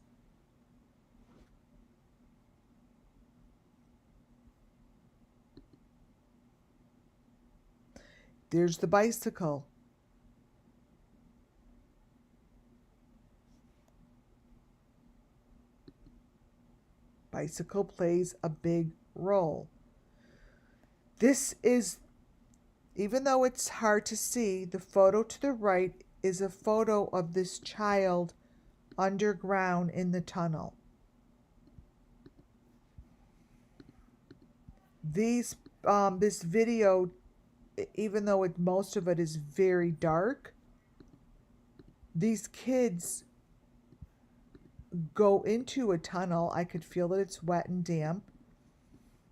Speaker 1: There's the bicycle. Bicycle plays a big role. This is, even though it's hard to see, the photo to the right is a photo of this child underground in the tunnel. This video, even though most of it is very dark, these kids go into a tunnel. I could feel that it's wet and damp,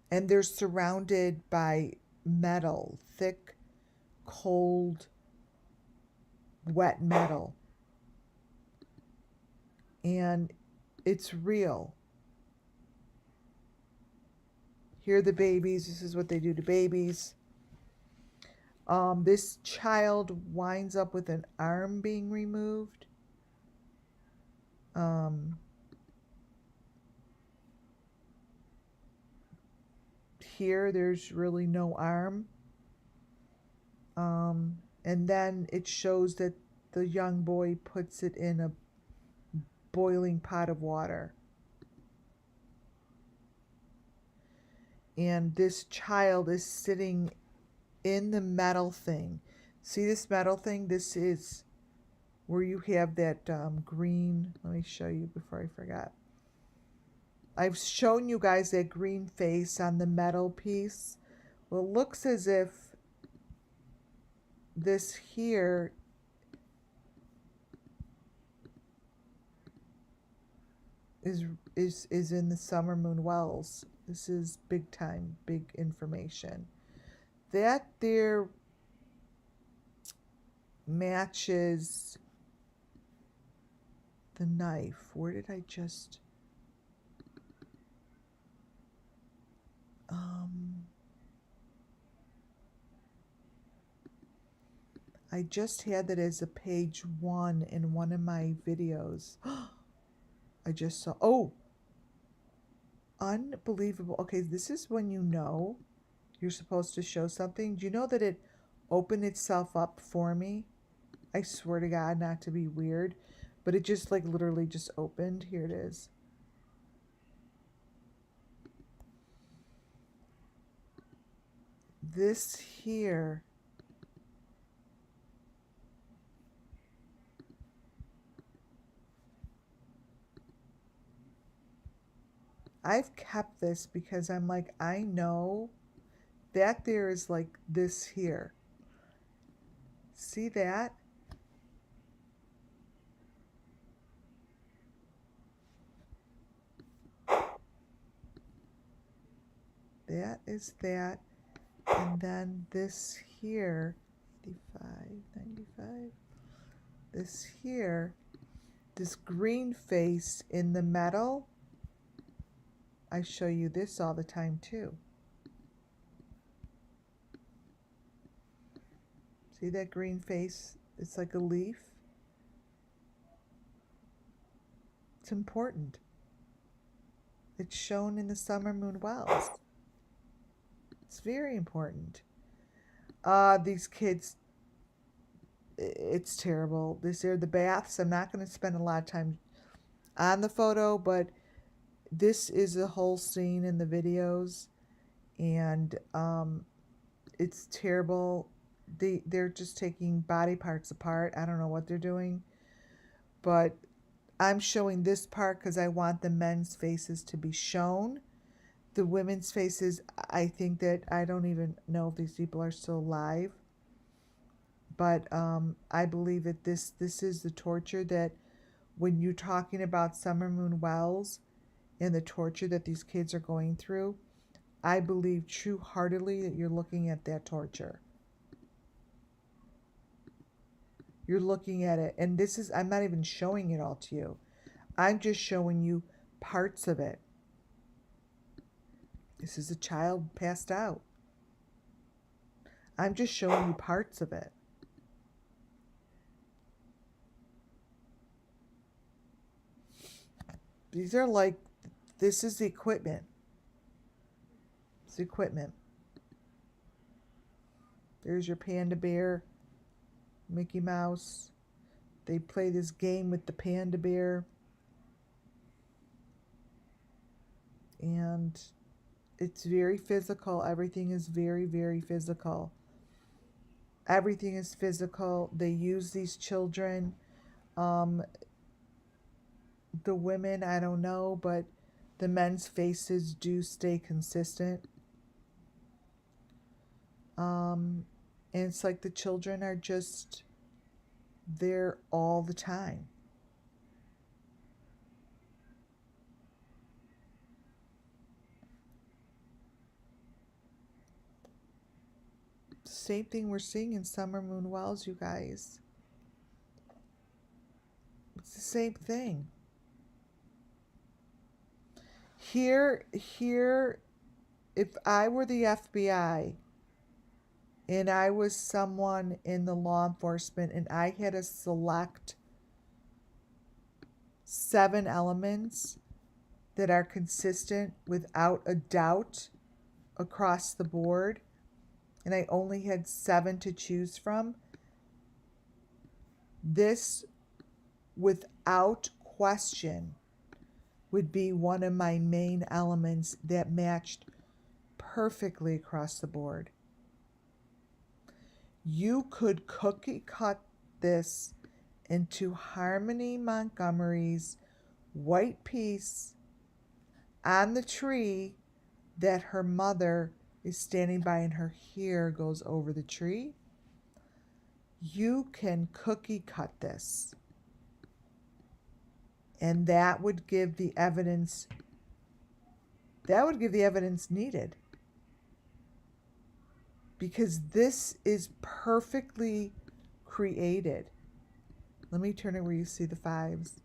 Speaker 1: and they're surrounded by metal, thick, cold, wet metal, and it's real. Here are the babies. This is what they do to babies. This child winds up with an arm being removed. Here, there's really no arm. And then it shows that the young boy puts it in a boiling pot of water. And this child is sitting in the metal thing. See this metal thing? This is where you have that green. Let me show you before I forgot. I've shown you guys that green face on the metal piece. Well, it looks as if this here is in the Summer Moon Wells. This is big time, big information. That there matches the knife. Where did I just... I just had that as a page 1 in one of my videos. I just saw... Oh! Unbelievable. Okay, this is when you know you're supposed to show something. Do you know that it opened itself up for me? I swear to God, not to be weird, but it just like literally just opened. Here it is. This here I've kept this because I'm like, I know that there is like this here. See that? That is that. And then this here, 55, 95. This here, this green face in the metal. I show you this all the time too. See that green face? It's like a leaf. It's important. It's shown in the Summer Moon Wells. It's very important. These kids, it's terrible. These are the baths. I'm not going to spend a lot of time on the photo, but this is a whole scene in the videos, and it's terrible. They're just taking body parts apart. I don't know what they're doing, but I'm showing this part because I want the men's faces to be shown. The women's faces, I think that I don't even know if these people are still alive. But I believe that this is the torture that when you're talking about Summer Moon Wells and the torture that these kids are going through, I believe true heartedly that you're looking at that torture. You're looking at it. And this is, I'm not even showing it all to you. I'm just showing you parts of it. This is a child passed out. I'm just showing you parts of it. These are like, this is the equipment. It's the equipment. There's your panda bear, Mickey Mouse. They play this game with the panda bear. And it's very physical. Everything is very, very physical. Everything is physical. They use these children. The women, I don't know, but the men's faces do stay consistent. And it's like the children are just there all the time. Same thing we're seeing in Summer Moon Wells, you guys. It's the same thing. Here, if I were the FBI and I was someone in the law enforcement and I had to select 7 elements that are consistent without a doubt across the board, and I only had 7 to choose from, this, without question, would be one of my main elements that matched perfectly across the board. You could cookie cut this into Harmony Montgomery's white piece on the tree that her mother is standing by and her hair goes over the tree. You can cookie cut this. And that would give the evidence needed. Because this is perfectly created. Let me turn it where you see the 5s.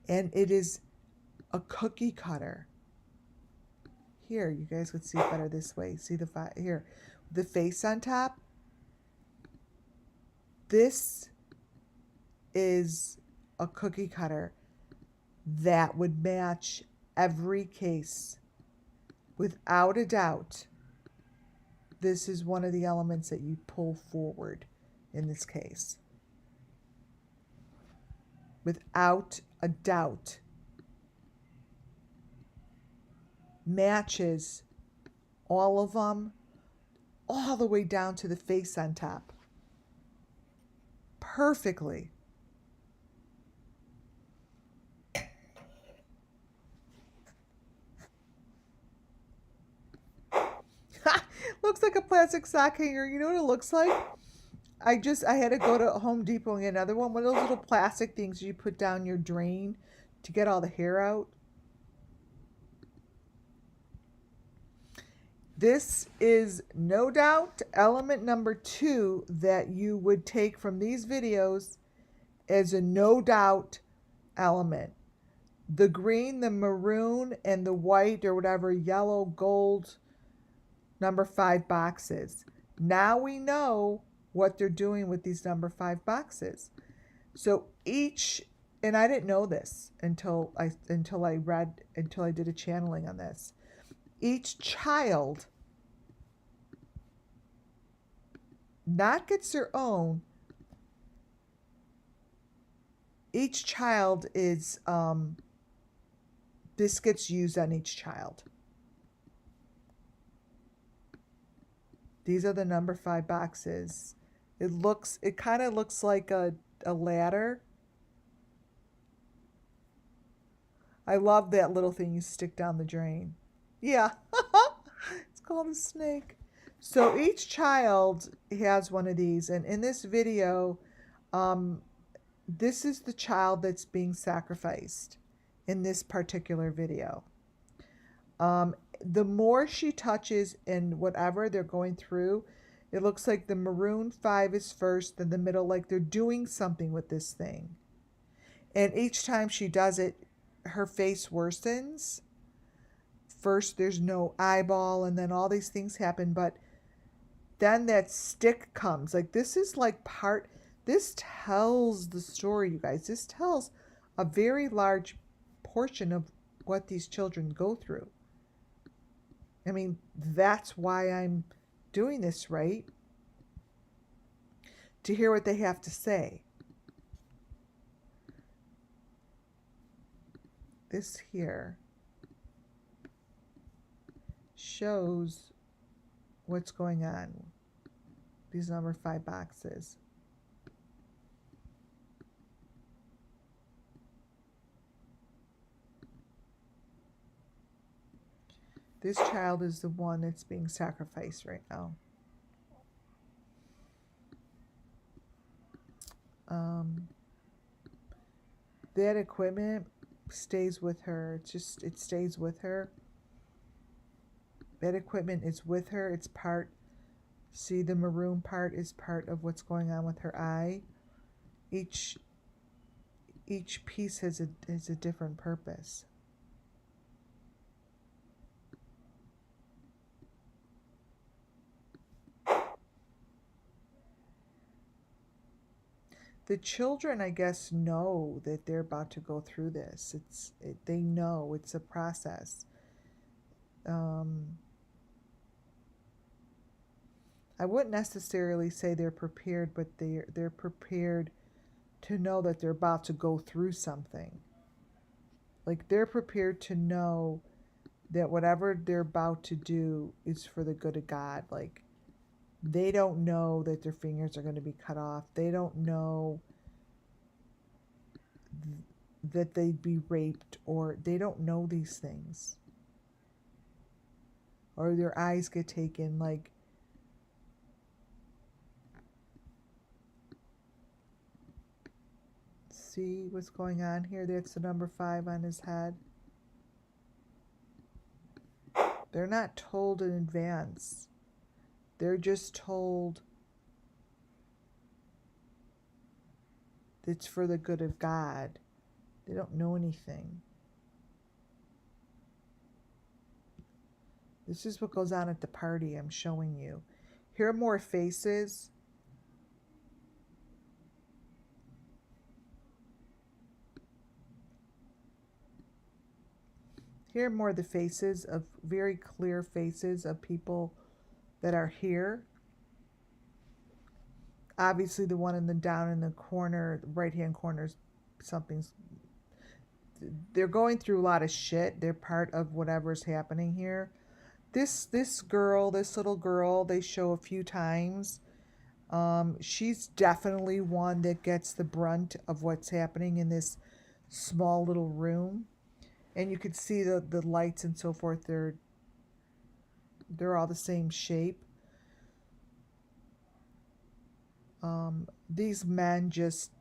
Speaker 1: And it is a cookie cutter. Here, you guys would see it better this way. See the 5 here. The face on top. This is a cookie cutter that would match every case. Without a doubt, this is one of the elements that you pull forward in this case. Without a doubt. Matches all of them, all the way down to the face on top. Perfectly. Looks like a plastic sock hanger. You know what it looks like? I had to go to Home Depot and get another one. One of those little plastic things you put down your drain to get all the hair out. This is no doubt element number 2 that you would take from these videos as a no doubt element. The green, the maroon, and the white or whatever, yellow, gold, number 5 boxes. Now we know what they're doing with these number 5 boxes. So each, and I didn't know this until I did a channeling on this. Each child not gets their own. Each child is, this gets used on each child. These are the number 5 boxes. It kind of looks like a ladder. I love that little thing you stick down the drain. Yeah, it's called a snake. So each child has one of these, and in this video, um, this is the child that's being sacrificed in this particular video. Um, the more she touches in whatever they're going through, it looks like the maroon 5 is first, then the middle, like they're doing something with this thing. And each time she does it, her face worsens. First, there's no eyeball, and then all these things happen, but then that stick comes. Like, this is like part, this tells the story, you guys. This tells a very large portion of what these children go through. I mean, that's why I'm doing this, right? To hear what they have to say. This here shows what's going on. These number 5 boxes. This child is the one that's being sacrificed right now. That equipment stays with her. It stays with her. That equipment is with her. It's part, see, the maroon part is part of what's going on with her eye. Each piece has a different purpose. The children, I guess, know that they're about to go through this. They know it's a process. I wouldn't necessarily say they're prepared, but they're prepared to know that they're about to go through something. Like, they're prepared to know that whatever they're about to do is for the good of God. Like, they don't know that their fingers are going to be cut off. They don't know that they'd be raped, or they don't know these things. Or their eyes get taken. Like, see what's going on here? That's the number 5 on his head. They're not told in advance. They're just told it's for the good of God. They don't know anything. This is what goes on at the party I'm showing you. Here are more faces. Here are more of the faces, of very clear faces of people that are here. Obviously, the one down in the corner, right-hand corner, they're going through a lot of shit. They're part of whatever's happening here. This little girl, they show a few times. She's definitely one that gets the brunt of what's happening in this small little room. And you could see the lights and so forth. They're all the same shape. These men just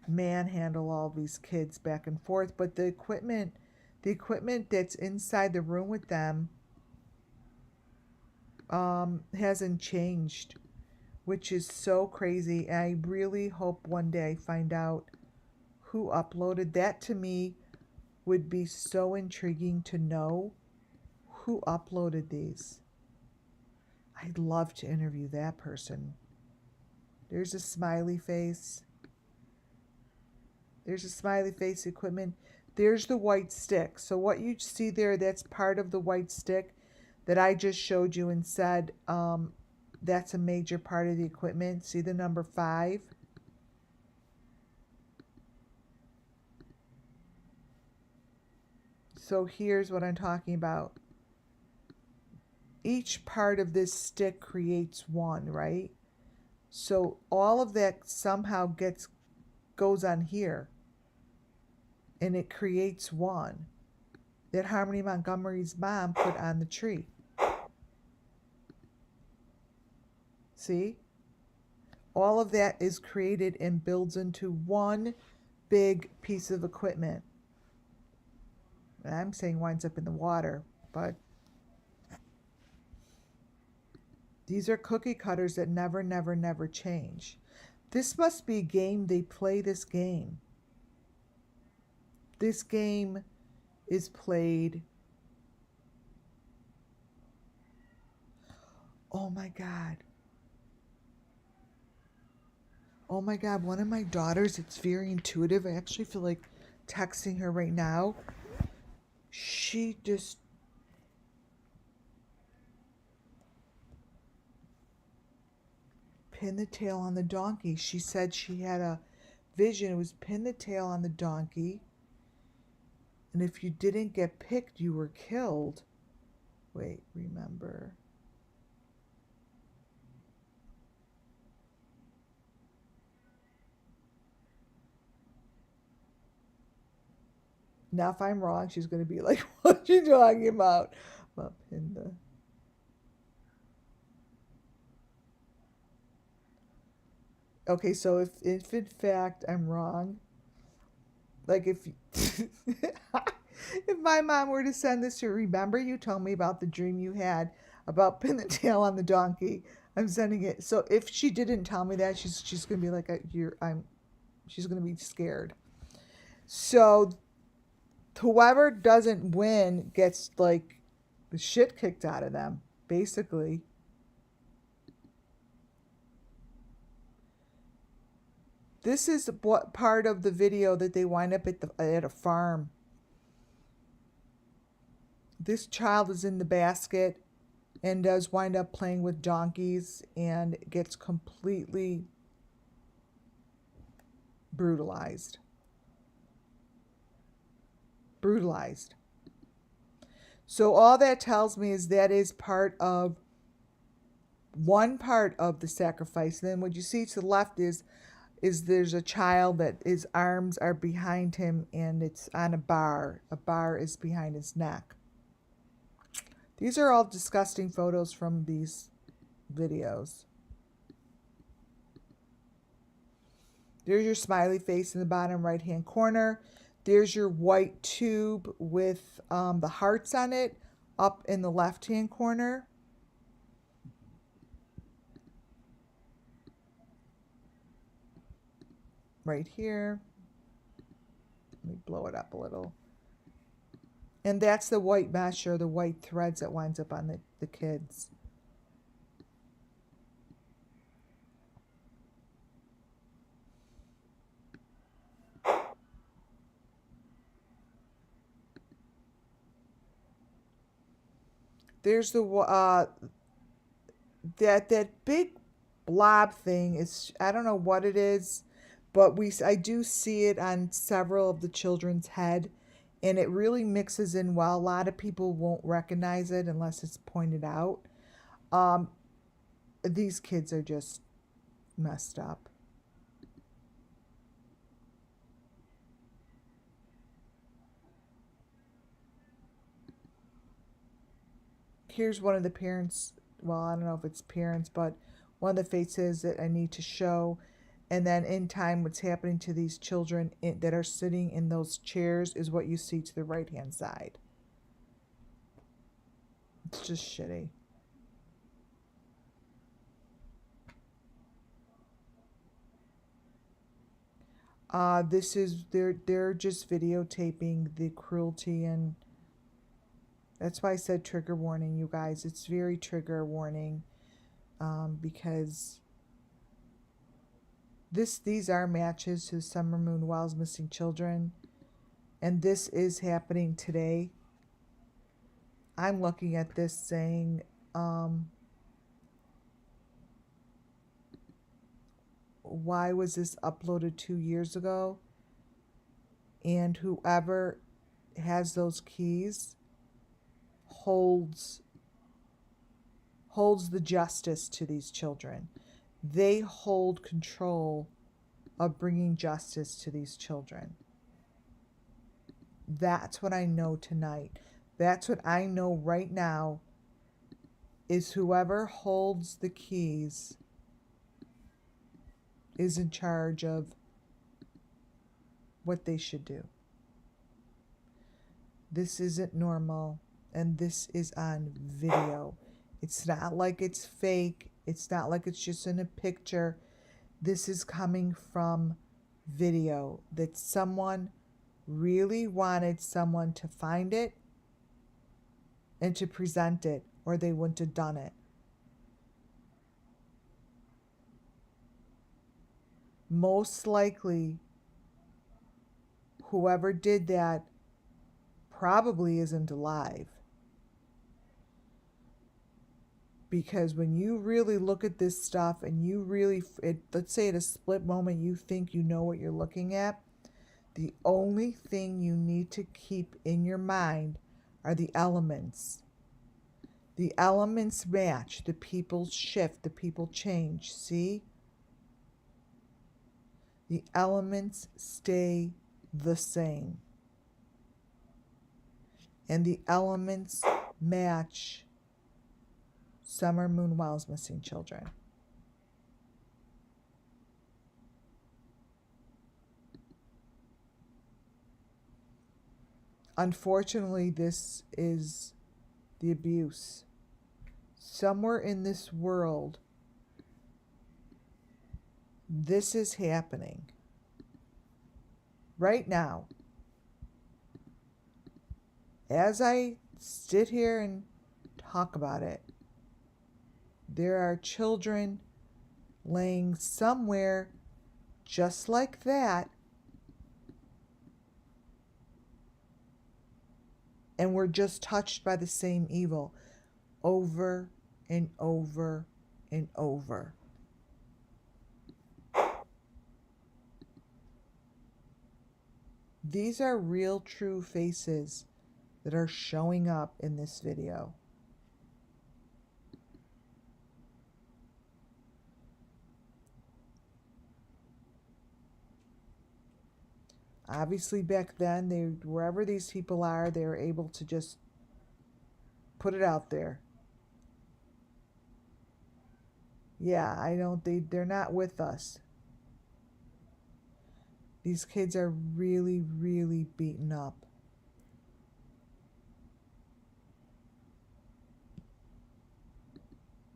Speaker 1: manhandle all these kids back and forth, but the equipment that's inside the room with them hasn't changed, which is so crazy. And I really hope one day I find out who uploaded that. To me, would be so intriguing to know who uploaded these. I'd love to interview that person. There's a smiley face. There's a smiley face equipment. There's the white stick. So what you see there, that's part of the white stick that I just showed you and said that's a major part of the equipment. See the number 5? So here's what I'm talking about. Each part of this stick creates one, right? So all of that somehow goes on here. and it creates one that Harmony Montgomery's mom put on the tree. See? All of that is created and builds into one big piece of equipment. And I'm saying winds up in the water, but these are cookie cutters that never, never, never change. This must be a game. They play this game. This game is played. Oh my God. Oh my God, one of my daughters, it's very intuitive. I actually feel like texting her right now. She just pinned the tail on the donkey. She said she had a vision. It was pin the tail on the donkey. And if you didn't get picked, you were killed. Wait, remember. Now, if I'm wrong, she's going to be like, what are you talking about? Well, pin the... Okay, so if in fact I'm wrong, like if if my mom were to send this to remember you told me about the dream you had about pin the tail on the donkey, I'm sending it. So if she didn't tell me that, she's gonna be like she's gonna be scared. So whoever doesn't win gets like the shit kicked out of them, basically. This is what part of the video that they wind up at a farm. This child is in the basket and does wind up playing with donkeys and gets completely brutalized. Brutalized. So all that tells me is that is one part of the sacrifice. And then what you see to the left is there's a child that his arms are behind him and it's on a bar. A bar is behind his neck. These are all disgusting photos from these videos. There's your smiley face in the bottom right hand corner. There's your white tube with the hearts on it up in the left hand corner. Right here. Let me blow it up a little. And that's the white mesh or the white threads that winds up on the kids. There's the that big blob thing is, I don't know what it is, but I do see it on several of the children's head, and it really mixes in well. A lot of people won't recognize it unless it's pointed out. These kids are just messed up. Here's one of the parents. Well, I don't know if it's parents, but one of the faces that I need to show. And then in time, what's happening to these children that are sitting in those chairs is what you see to the right-hand side. It's just shitty. This is, they're just videotaping the cruelty, and that's why I said trigger warning, you guys. It's very trigger warning, because these are matches to Summer Moon Wells Missing Children, and this is happening today. I'm looking at this saying, why was this uploaded 2 years ago? And whoever has those keys holds the justice to these children. They hold control of bringing justice to these children. That's what I know tonight. That's what I know right now is whoever holds the keys is in charge of what they should do. This isn't normal, and this is on video. It's not like it's fake. It's not like it's just in a picture. This is coming from video that someone really wanted someone to find it and to present it, or they wouldn't have done it. Most likely, whoever did that probably isn't alive. Because when you really look at this stuff and you really, let's say at a split moment, you think you know what you're looking at, the only thing you need to keep in your mind are the elements. The elements match, the people shift, the people change. See? The elements stay the same. And the elements match Summer Moon Wild's missing children. Unfortunately, this is the abuse. Somewhere in this world, this is happening. Right now. As I sit here and talk about it, there are children laying somewhere just like that, and we're just touched by the same evil over and over and over. These are real, true faces that are showing up in this video. Obviously, back then, wherever these people are, they were able to just put it out there. Yeah, they're not with us. These kids are really, really beaten up.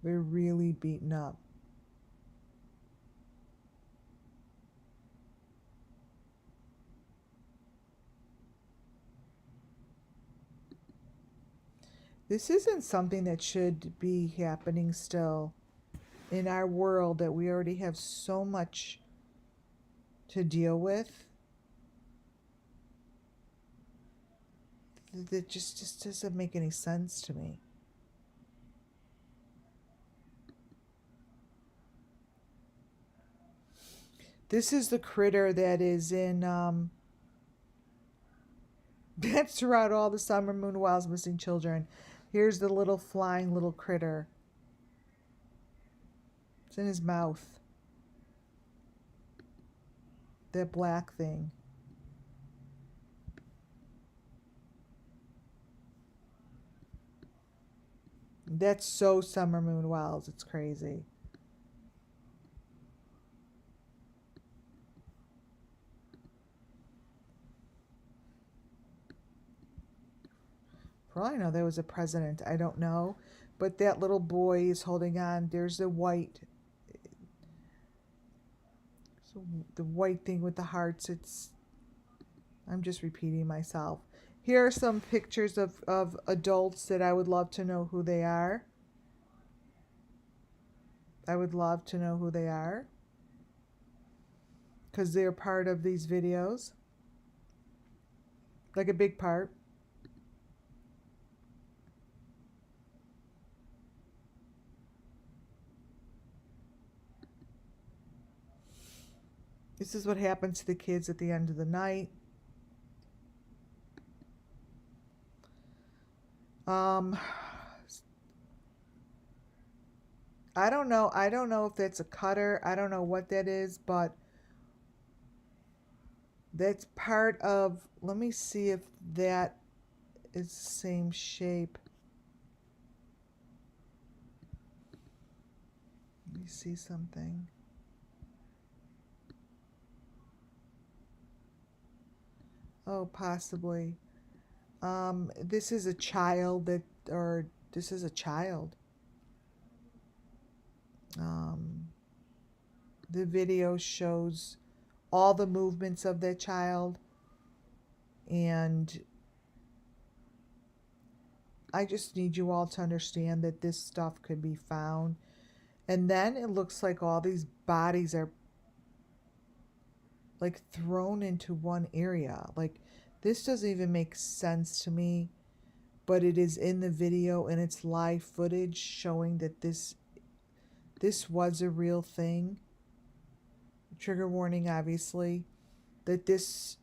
Speaker 1: They're really beaten up. This isn't something that should be happening still in our world that we already have so much to deal with. That just doesn't make any sense to me. This is the critter that is in that's throughout all the Summer Moon Wild's missing children. Here's the little flying little critter. It's in his mouth. That black thing. That's so Summer Moon Wild's. It's crazy. For all I know, there was a president. I don't know. But that little boy is holding on. There's the white. So the white thing with the hearts. I'm just repeating myself. Here are some pictures of adults that I would love to know who they are. I would love to know who they are, because they're part of these videos. Like a big part. This is what happens to the kids at the end of the night. I don't know. I don't know if that's a cutter. I don't know what that is, but That's part of, let me see if that is the same shape. Let me see something. Oh, possibly. This is a child that, or this is a child. Um, the video shows all the movements of that child, and I just need you all to understand that this stuff could be found. And then it looks like all these bodies are like thrown into one area. Like, this doesn't even make sense to me, but it is in the video and it's live footage showing that this was a real thing. Trigger warning, obviously, that this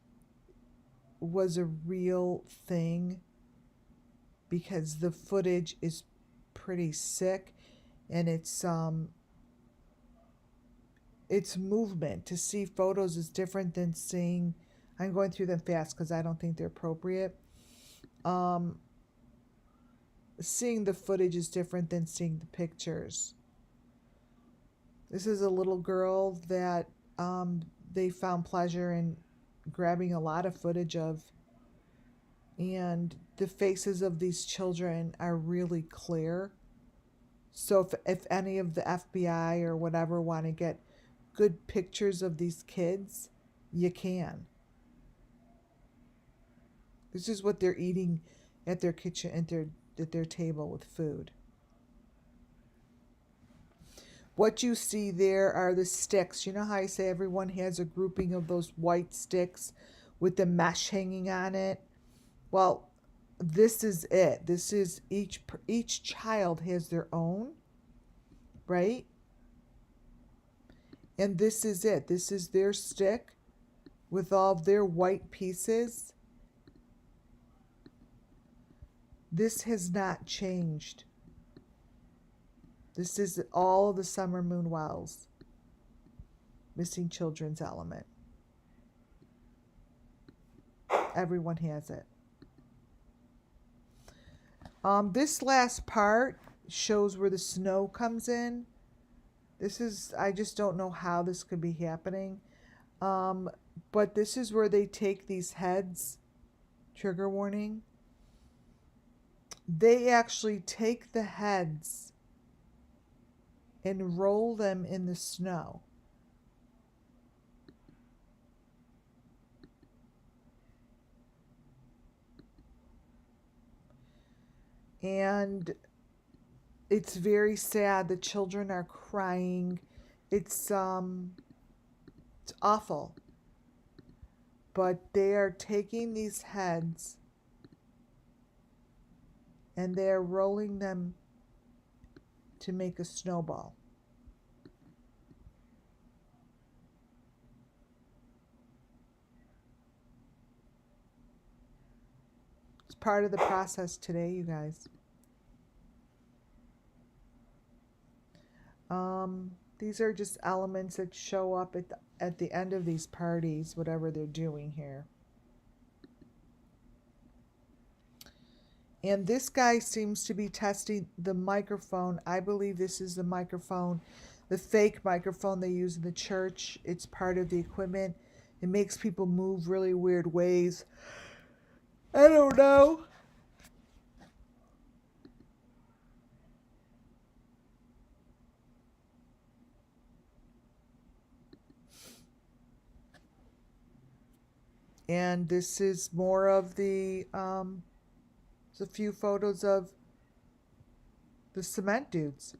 Speaker 1: was a real thing, because the footage is pretty sick, and it's movement. To see photos is different than seeing, I'm going through them fast because I don't think they're appropriate. Seeing the footage is different than seeing the pictures. This is a little girl that they found pleasure in grabbing a lot of footage of, and the faces of these children are really clear. So if any of the FBI or whatever want to get good pictures of these kids, you can. This is what they're eating at their kitchen, at their table with food. What you see there are the sticks. You know how I say everyone has a grouping of those white sticks with the mesh hanging on it? Well, this is it. This is each child has their own, right? And this is it. This is their stick with all of their white pieces. This has not changed. This is all the Summer Moon Wells missing children's element. Everyone has it. This last part shows where the snow comes in. This is, I just don't know how this could be happening. But this is where they take these heads, trigger warning. They actually take the heads and roll them in the snow. And it's very sad. The children are crying. It's awful. But they are taking these heads and they're rolling them to make a snowball. It's part of the process today, you guys. These are just elements that show up at the end of these parties, whatever they're doing here. And this guy seems to be testing the microphone. I believe this is the microphone, the fake microphone they use in the church. It's part of the equipment. It makes people move really weird ways. I don't know. And this is more of the, there's a few photos of the cement dudes.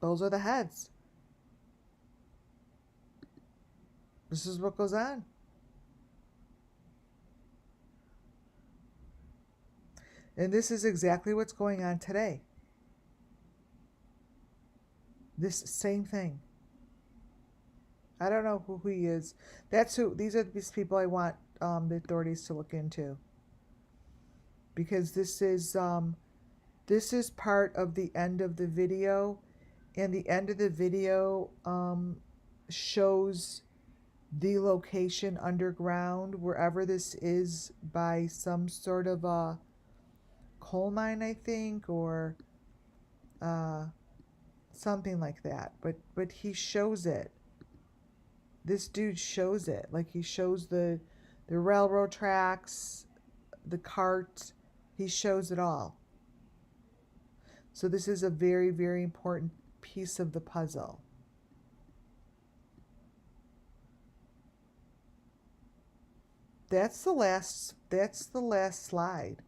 Speaker 1: Those are the heads. This is what goes on. And this is exactly what's going on today. This same thing. I don't know who he is. These are these people I want the authorities to look into. Because this is part of the end of the video, And the end of the video shows the location underground, wherever this is, by some sort of a coal mine, I think, or uh, something like that. But he shows it. This dude shows it. Like, he shows the railroad tracks, the cart. He shows it all. So this is a very, very important piece of the puzzle. That's the last slide.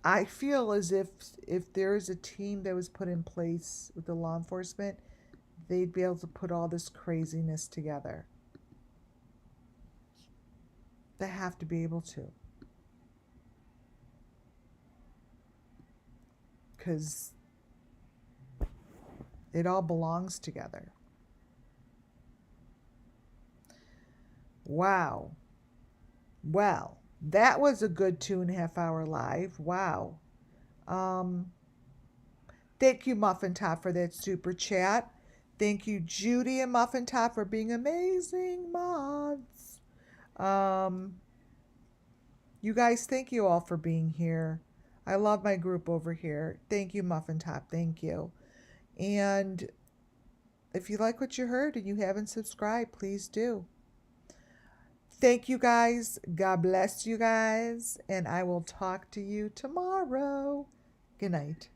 Speaker 1: I feel as if there is a team that was put in place with the law enforcement, they'd be able to put all this craziness together. They have to be able to. Because it all belongs together. Wow. Well, that was a good 2.5 hour live. Wow. Thank you, Muffin Top, for that super chat. Thank you, Judy and Muffin Top, for being amazing mods. You guys, thank you all for being here. I love my group over here. Thank you, Muffin Top. Thank you. And if you like what you heard and you haven't subscribed, please do. Thank you guys. God bless you guys. And I will talk to you tomorrow. Good night.